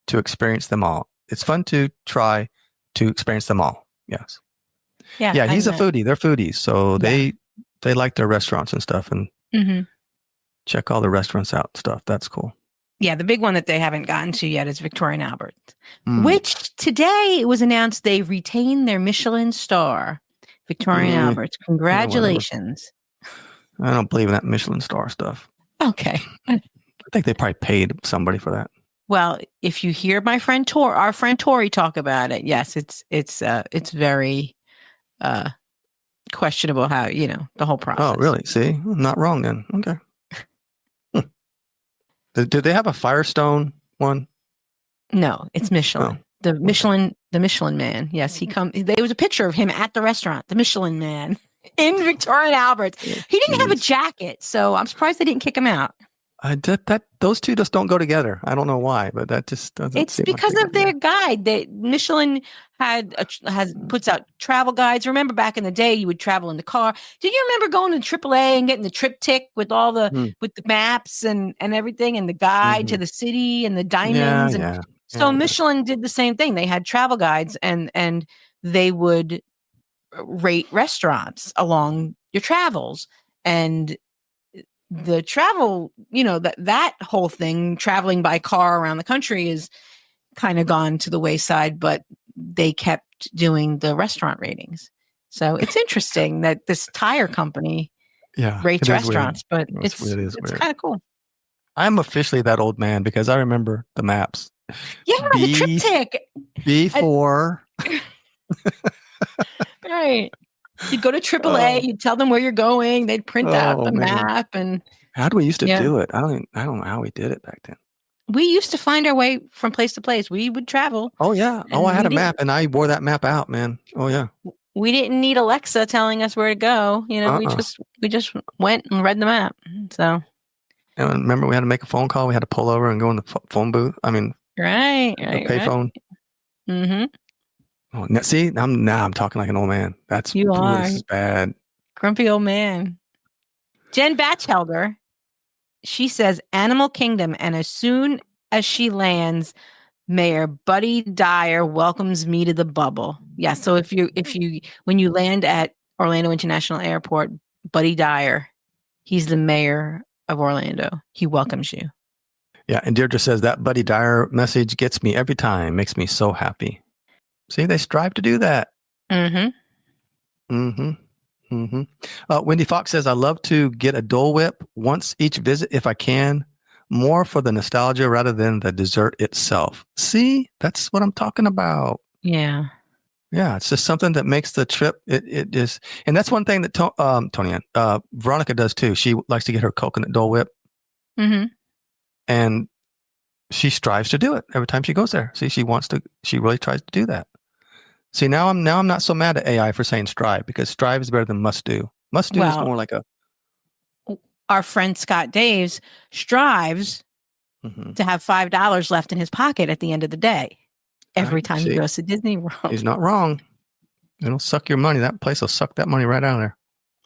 to experience them all. It's fun to try to experience them all. Yes. Yeah. He's a foodie. They're foodies, so they like their restaurants and stuff, and check all the restaurants out and stuff. That's cool. Yeah, the big one that they haven't gotten to yet is Victoria and Albert, which today it was announced they retained their Michelin star. Victoria and Albert, congratulations. I don't believe in that Michelin star stuff. Okay. I think they probably paid somebody for that. Well, if you hear our friend Tori talk about it, yes, it's very questionable how, the whole process. Oh, really? See, I'm not wrong then. Okay. Did they have a Firestone one? No, it's Michelin. Oh, the Michelin Man. Yes, there was a picture of him at the restaurant, the Michelin Man in Victoria and Albert. He didn't have a jacket, so I'm surprised they didn't kick him out. Those two just don't go together. I don't know why, but that just doesn't. It's because of their guide. Michelin puts out travel guides. Remember back in the day, you would travel in the car. Did you remember going to AAA and getting the triptych with all the with the maps and everything and the guide to the city and the diamonds? So Michelin did the same thing. They had travel guides and they would rate restaurants along your travels. And the travel, that whole thing, traveling by car around the country, is kind of gone to the wayside, but they kept doing the restaurant ratings. So it's interesting that this tire company rates restaurants, but it's kind of cool. I'm officially that old man because I remember the maps. Yeah, the triptych. B4. Right. You'd go to AAA, you'd tell them where you're going, they'd print out the map. And how do we used to do it? I don't know how we did it back then. We used to find our way from place to place. We would travel. Oh yeah. Oh, I had a map and I wore that map out, man. Oh yeah. We didn't need Alexa telling us where to go. We just went and read the map. So. And remember, we had to make a phone call. We had to pull over and go in the phone booth. I mean, right. Payphone. Mm-hmm. Oh, see, I'm talking like an old man. This is bad. Grumpy old man. Jen Batchelder, she says Animal Kingdom, and as soon as she lands, Mayor Buddy Dyer welcomes me to the bubble. Yeah, so when you land at Orlando International Airport, Buddy Dyer, he's the mayor of Orlando. He welcomes you. Yeah, and Deirdre says that Buddy Dyer message gets me every time, makes me so happy. See, they strive to do that. Wendy Fox says, I love to get a Dole Whip once each visit if I can, more for the nostalgia rather than the dessert itself. See, that's what I'm talking about. Yeah. Yeah, it's just something that makes the trip, it is. And that's one thing that Veronica does too. She likes to get her coconut Dole Whip. And she strives to do it every time she goes there. See, she really tries to do that. See, now I'm not so mad at AI for saying strive, because strive is better than must do. Must do is more like our friend Scott Daves strives to have $5 left in his pocket at the end of the day every time he goes to Disney World. He's not wrong. It'll suck your money. That place will suck that money right out of there.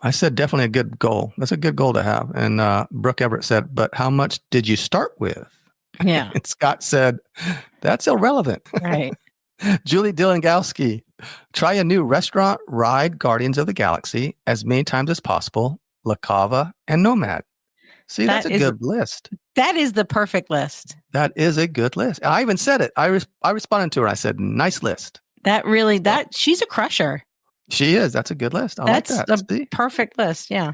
I said definitely a good goal. That's a good goal to have. And Brooke Everett said, but how much did you start with? Yeah. And Scott said, that's irrelevant. Right. Julie Dillingowski, try a new restaurant, ride Guardians of the Galaxy as many times as possible, La Cava and Nomad. See, that's a good list. That is the perfect list. That is a good list. I even said it. I responded to her. I said, nice list. She's a crusher. She is. That's a good list. That's like that. A perfect list. Yeah.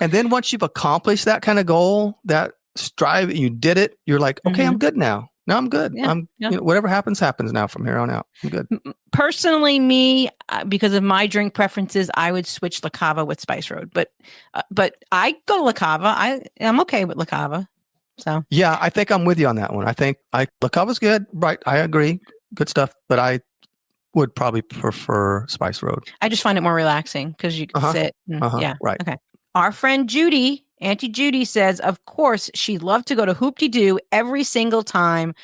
And then once you've accomplished that kind of goal, that strive, you did it, you're like, okay, I'm good now. Now I'm good. Yeah, whatever happens now from here on out. I'm good. Personally, me, because of my drink preferences, I would switch La Cava with Spice Road. But I go to La Cava. I'm okay with La Cava. So yeah, I think I'm with you on that one. I think La Cava's good. Right. I agree. Good stuff. But I would probably prefer Spice Road. I just find it more relaxing because you can sit. Yeah. Right. Okay. Our friend Judy, Auntie Judy, says, of course, she'd love to go to Hoop-de-Doo every single time,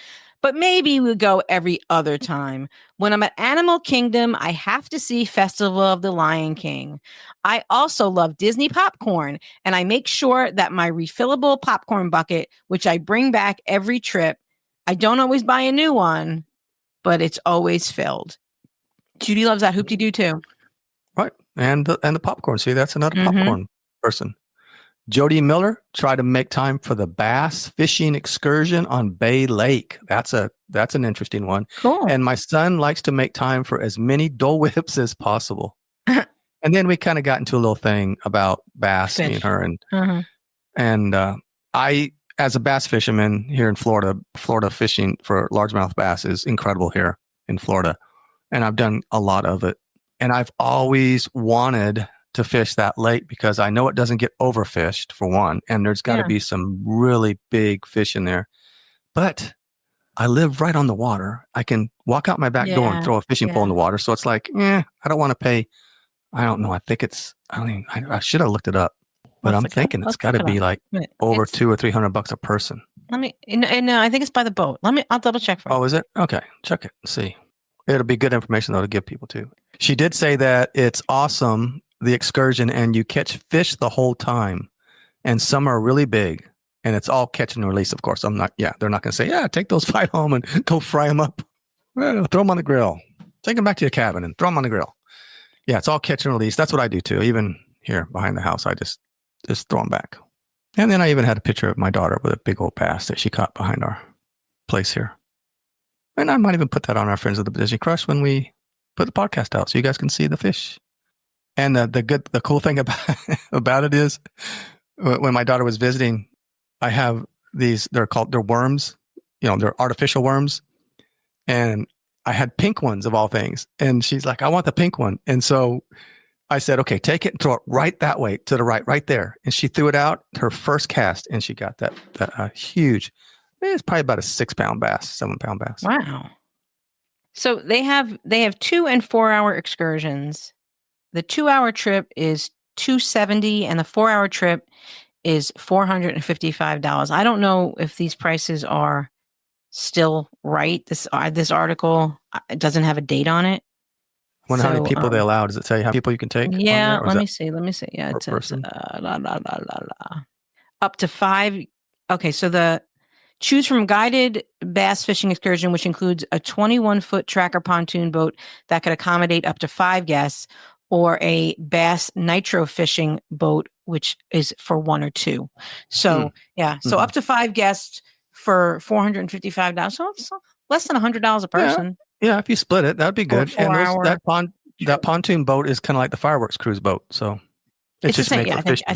but maybe we'll go every other time. When I'm at Animal Kingdom, I have to see Festival of the Lion King. I also love Disney popcorn, and I make sure that my refillable popcorn bucket, which I bring back every trip, I don't always buy a new one, but it's always filled. Judy loves that hoop-de-doo too. Right. And the popcorn. See, that's another popcorn person. Jody Miller tried to make time for the bass fishing excursion on Bay Lake. That's an interesting one. Cool. And my son likes to make time for as many Dole Whips as possible. And then we kind of got into a little thing about bass, me and her, and I, as a bass fisherman here in Florida fishing for largemouth bass is incredible here in Florida, and I've done a lot of it. And I've always wanted to fish that lake because I know it doesn't get overfished, for one, and there's got to be some really big fish in there. But I live right on the water. I can walk out my back door and throw a fishing pole in the water. So it's like, I don't want to pay. I don't know. I think I should have looked it up, but I'm thinking it's got to be like over $200 or $300 a person. No, I think it's by the boat. I'll double check for you. Oh, is it? Okay. Check it. See. It'll be good information though to give people too. She did say that it's awesome, the excursion, and you catch fish the whole time, and some are really big, and it's all catch and release. Of course, they're not going to say, take those 5 home and go fry them up. Well, throw them on the grill. Take them back to your cabin and throw them on the grill. Yeah, it's all catch and release. That's what I do too. Even here behind the house, I just throw them back. And then I even had a picture of my daughter with a big old bass that she caught behind our place here. And I might even put that on our Friends of the Disney Crush when we put the podcast out, so you guys can see the fish. And the cool thing about it is, when my daughter was visiting, I have they're worms, they're artificial worms, and I had pink ones of all things. And she's like, I want the pink one. And so I said, okay, take it and throw it right that way to the right there. And she threw it out, her first cast, and she got that huge, it's probably about a 6-pound bass, 7-pound bass. Wow. So they have 2 and 4 hour excursions. The 2-hour trip is $270 and the 4-hour trip is $455. I don't know if these prices are still right. This article, it doesn't have a date on it. I wonder how many people they allow. Does it tell you how many people you can take? Yeah, let me see. Yeah, it says up to 5. Okay, so choose from guided bass fishing excursion, which includes a 21-foot tracker pontoon boat that could accommodate up to 5 guests, or a bass nitro fishing boat, which is for 1 or 2. So so up to 5 guests for $455. So it's less than $100 a person. Yeah, if you split it, that'd be good. And that pontoon boat is kind of like the fireworks cruise boat. So it's just made for fishing. I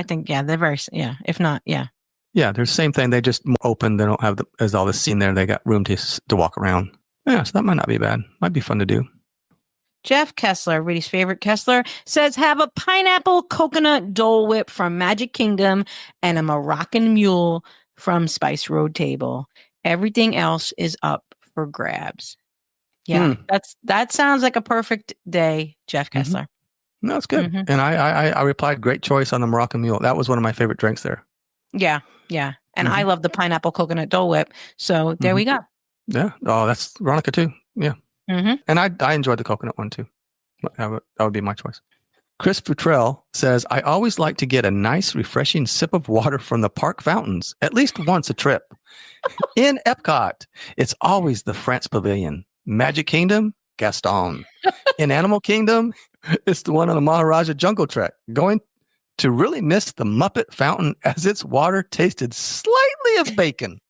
think they're very, if not, yeah. Yeah, they're the same thing. They just more open. They don't have as all the scene there. They got room to walk around. Yeah, so that might not be bad. Might be fun to do. Jeff Kessler, everybody's favorite Kessler, says have a pineapple coconut Dole Whip from Magic Kingdom and a Moroccan Mule from Spice Road Table. Everything else is up for grabs. Yeah, that sounds like a perfect day, Jeff Kessler. No, it's good. And I replied, great choice on the Moroccan Mule. That was one of my favorite drinks there. Yeah. And I love the pineapple coconut Dole Whip. So there we go. Yeah. Oh, that's Veronica too. Yeah. And I enjoyed the coconut one too. That would be my choice. Chris Futrell says, I always like to get a nice, refreshing sip of water from the park fountains at least once a trip. In Epcot, it's always the France Pavilion. Magic Kingdom, Gaston. In Animal Kingdom, it's the one on the Maharaja Jungle Trek. Going to really miss the Muppet Fountain as its water tasted slightly of bacon.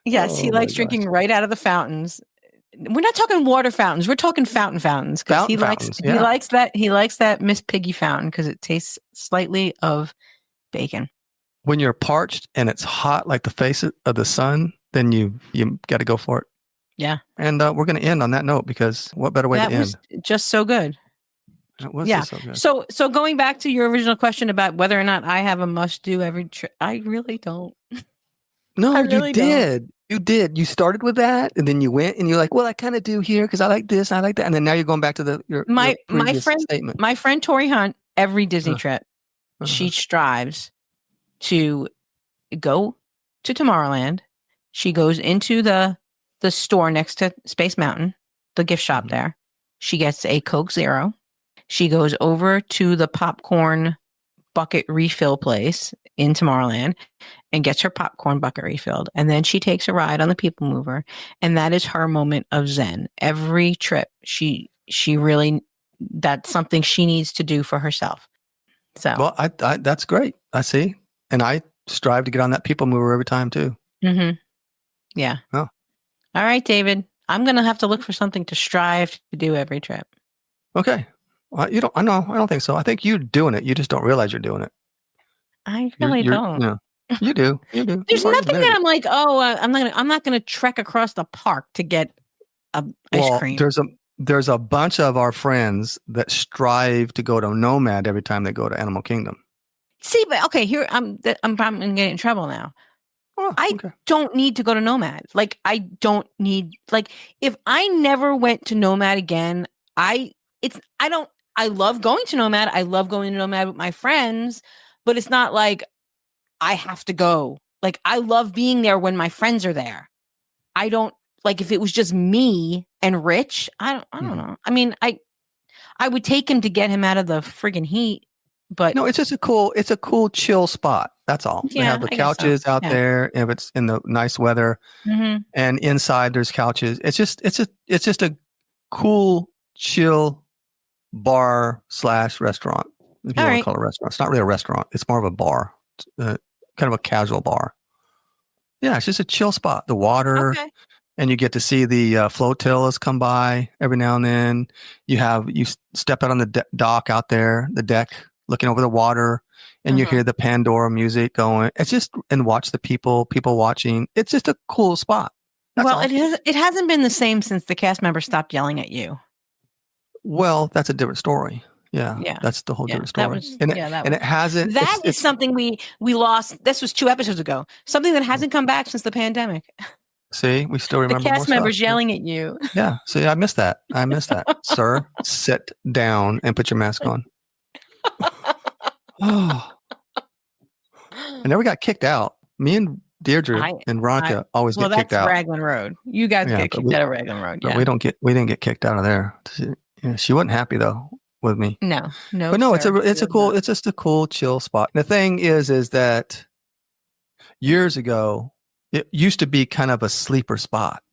Yes, he likes drinking right out of the fountains. We're not talking water fountains. We're talking fountains. He likes that Miss Piggy fountain because it tastes slightly of bacon. When you're parched and it's hot like the face of the sun, then you got to go for it. Yeah. And we're going to end on that note because what better way to end? That was just so good. It was just so good. So going back to your original question about whether or not I have a must do every trip, I really don't. No, you did. You did. You started with that, and then you went, and you're like, "Well, I kind of do here because I like this, and I like that," and then now you're going back to your friend statement. My friend Tori Hunt, every Disney trip, she strives to go to Tomorrowland. She goes into the store next to Space Mountain, the gift shop there. She gets a Coke Zero. She goes over to the popcorn bucket refill place in Tomorrowland and gets her popcorn bucket refilled. And then she takes a ride on the People Mover. And that is her moment of zen. Every trip, she really, that's something she needs to do for herself. So, well, I that's great. I see. And I strive to get on that People Mover every time too. Mm-hmm. Yeah. Oh. All right, David. I'm going to have to look for something to strive to do every trip. Okay. Well, I don't think so. I think you're doing it. You just don't realize you're doing it. I really don't. Yeah, you do. You do. There's nothing that I'm like, I'm not going to trek across the park to get ice cream. There's a bunch of our friends that strive to go to Nomad every time they go to Animal Kingdom. See, but okay, here I'm going to get in trouble now. Oh, I don't need to go to Nomad. Like, I don't need, like, if I never went to Nomad again, I love going to Nomad. I love going to Nomad with my friends, but it's not like I have to go. Like, I love being there when my friends are there. I don't, like, if it was just me and Rich, I don't know. I mean, I would take him to get him out of the friggin' heat, but no, it's just a cool chill spot. That's all. Yeah, they have the couches out there if it's in the nice weather, and inside there's couches. It's just a cool chill bar / restaurant. If you want to call it a restaurant, it's not really a restaurant. It's more of a bar, kind of a casual bar. Yeah, it's just a chill spot. The water, and you get to see the flotillas come by every now and then. You step out on the dock out there, the deck, looking over the water, and you hear the Pandora music going. It's just, and watch the people watching. It's just a cool spot. That's all. It hasn't been the same since the cast members stopped yelling at you. Well, that's a different story. Yeah. That's the whole different story. It hasn't. That is something we lost. This was 2 episodes ago. Something that hasn't come back since the pandemic. See, we still remember the cast more members stuff. yelling at you. Yeah. See, I missed that. Sir, sit down and put your mask on. Oh. I never got kicked out. Me and Deirdre and Veronica always get kicked out. Well, that's Raglan Road. You guys get kicked out of Raglan Road. Yeah. We didn't get kicked out of there. She wasn't happy though with me. No. But no, it's just a cool chill spot. And the thing is that years ago, it used to be kind of a sleeper spot.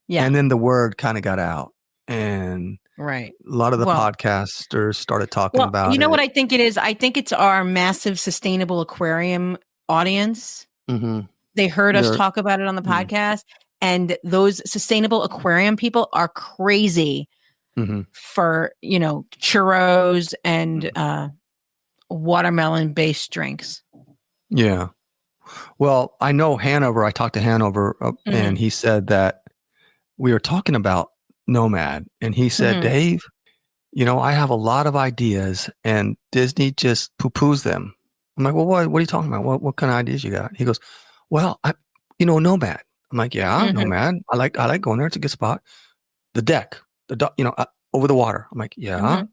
Yeah. And then the word kind of got out, and a lot of the podcasters started talking about it. You know what I think it is? I think it's our massive sustainable aquarium audience. Mm-hmm. They heard us talk about it on the podcast, and those sustainable aquarium people are crazy for, churros and watermelon based drinks. Yeah. Well, I know Hanover. I talked to Hanover, and he said that we were talking about Nomad, and he said, Dave, I have a lot of ideas, and Disney just poo-poos them. I'm like, well, what are you talking about? What kind of ideas you got? He goes, well, Nomad. I'm like, yeah, Nomad. I like going there. It's a good spot. The deck, over the water. I'm like, yeah.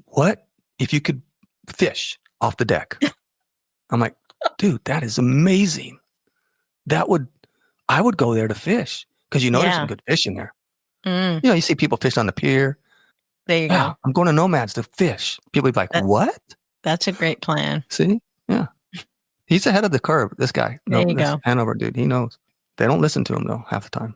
What if you could fish off the deck? I'm like, dude, that is amazing. I would go there to fish because there's some good fish in there. You see people fish on the pier. There you go. I'm going to Nomads to fish. People be like, what? That's a great plan. See? Yeah. He's ahead of the curve, this guy. There you go. Hanover dude. He knows. They don't listen to him though half the time.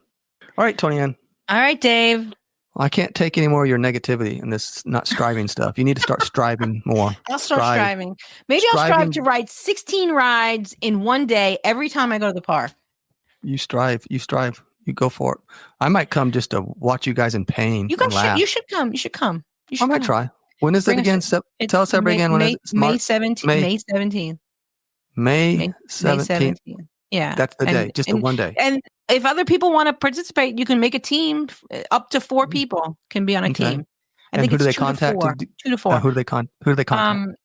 All right, Tony Ann. All right, Dave. I can't take any more of your negativity and this not striving stuff. You need to start striving more. I'll start striving. Maybe I'll strive to ride 16 rides in one day every time I go to the park. You strive. You go for it. I might come just to watch you guys in pain. You should come. I might try. When is it again? Tell us again. When is it? May 17th. May 17th. May 17th. Yeah. That's the day. Just the one day. And if other people want to participate, you can make a team. Up to 4 people can be on a team. I think who do they 2 to contact? 4. 2 to 4. Who do they contact?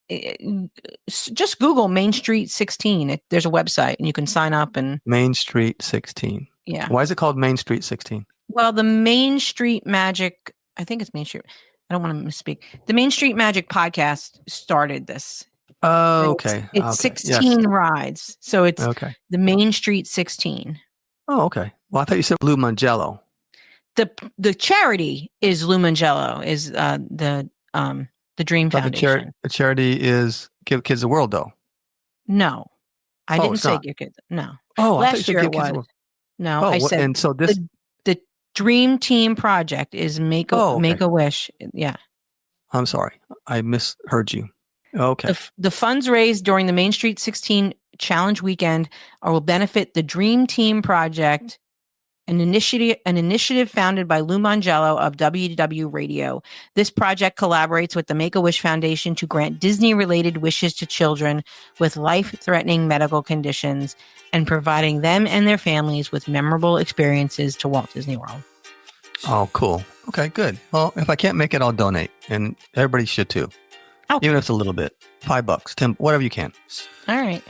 Just Google Main Street 16. There's a website and you can sign up and Main Street 16. Yeah. Why is it called Main Street 16? Well, the Main Street Magic, I think it's Main Street. I don't want to misspeak. The Main Street Magic podcast started this. Oh, okay. It's 16 rides. So it's the Main Street 16. Oh, okay. Well, I thought you said Blue Mangello. The charity is Lou Mangello, is the The Dream But Foundation. the charity is Give Kids the World, though. No, I didn't say not. Give Kids. No. Oh, I thought you Last said year Give it Kids was. the World. No, Oh, I said and so this. the Dream Team Project is Make a Wish. Yeah. I'm sorry, I misheard you. Okay. The funds raised during the Main Street 16 Challenge weekend will benefit the Dream Team Project, an initiative founded by Lou Mangello of WDW Radio. This project collaborates with the Make-A-Wish Foundation to grant Disney-related wishes to children with life-threatening medical conditions and providing them and their families with memorable experiences to Walt Disney World. Oh, cool. Okay, good. Well, if I can't make it, I'll donate, and everybody should too. Okay. Even if it's a little bit, $5, $10, whatever you can. All right.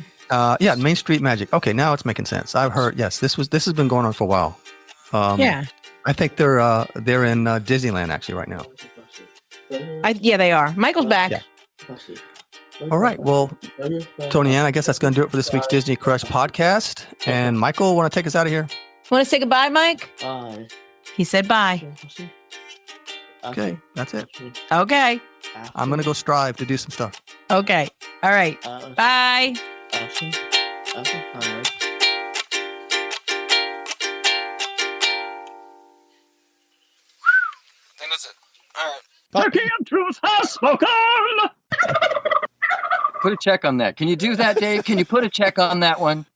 Yeah, Main Street Magic. Okay, now it's making sense. I've heard. Yes, this has been going on for a while. Yeah. I think they're in Disneyland actually right now. Yeah, they are. Michael's back. Yeah. All right. Well, Tony Ann, I guess that's going to do it for this week's Disney Crush podcast. And Michael, want to take us out of here? Want to say goodbye, Mike? Bye. He said bye. Okay, that's it. Okay. I'm going to go strive to do some stuff. Okay. All right. Bye. I think that's it. All right. Turkey and truth has spoken. Put a check on that. Can you do that, Dave? Can you put a check on that one?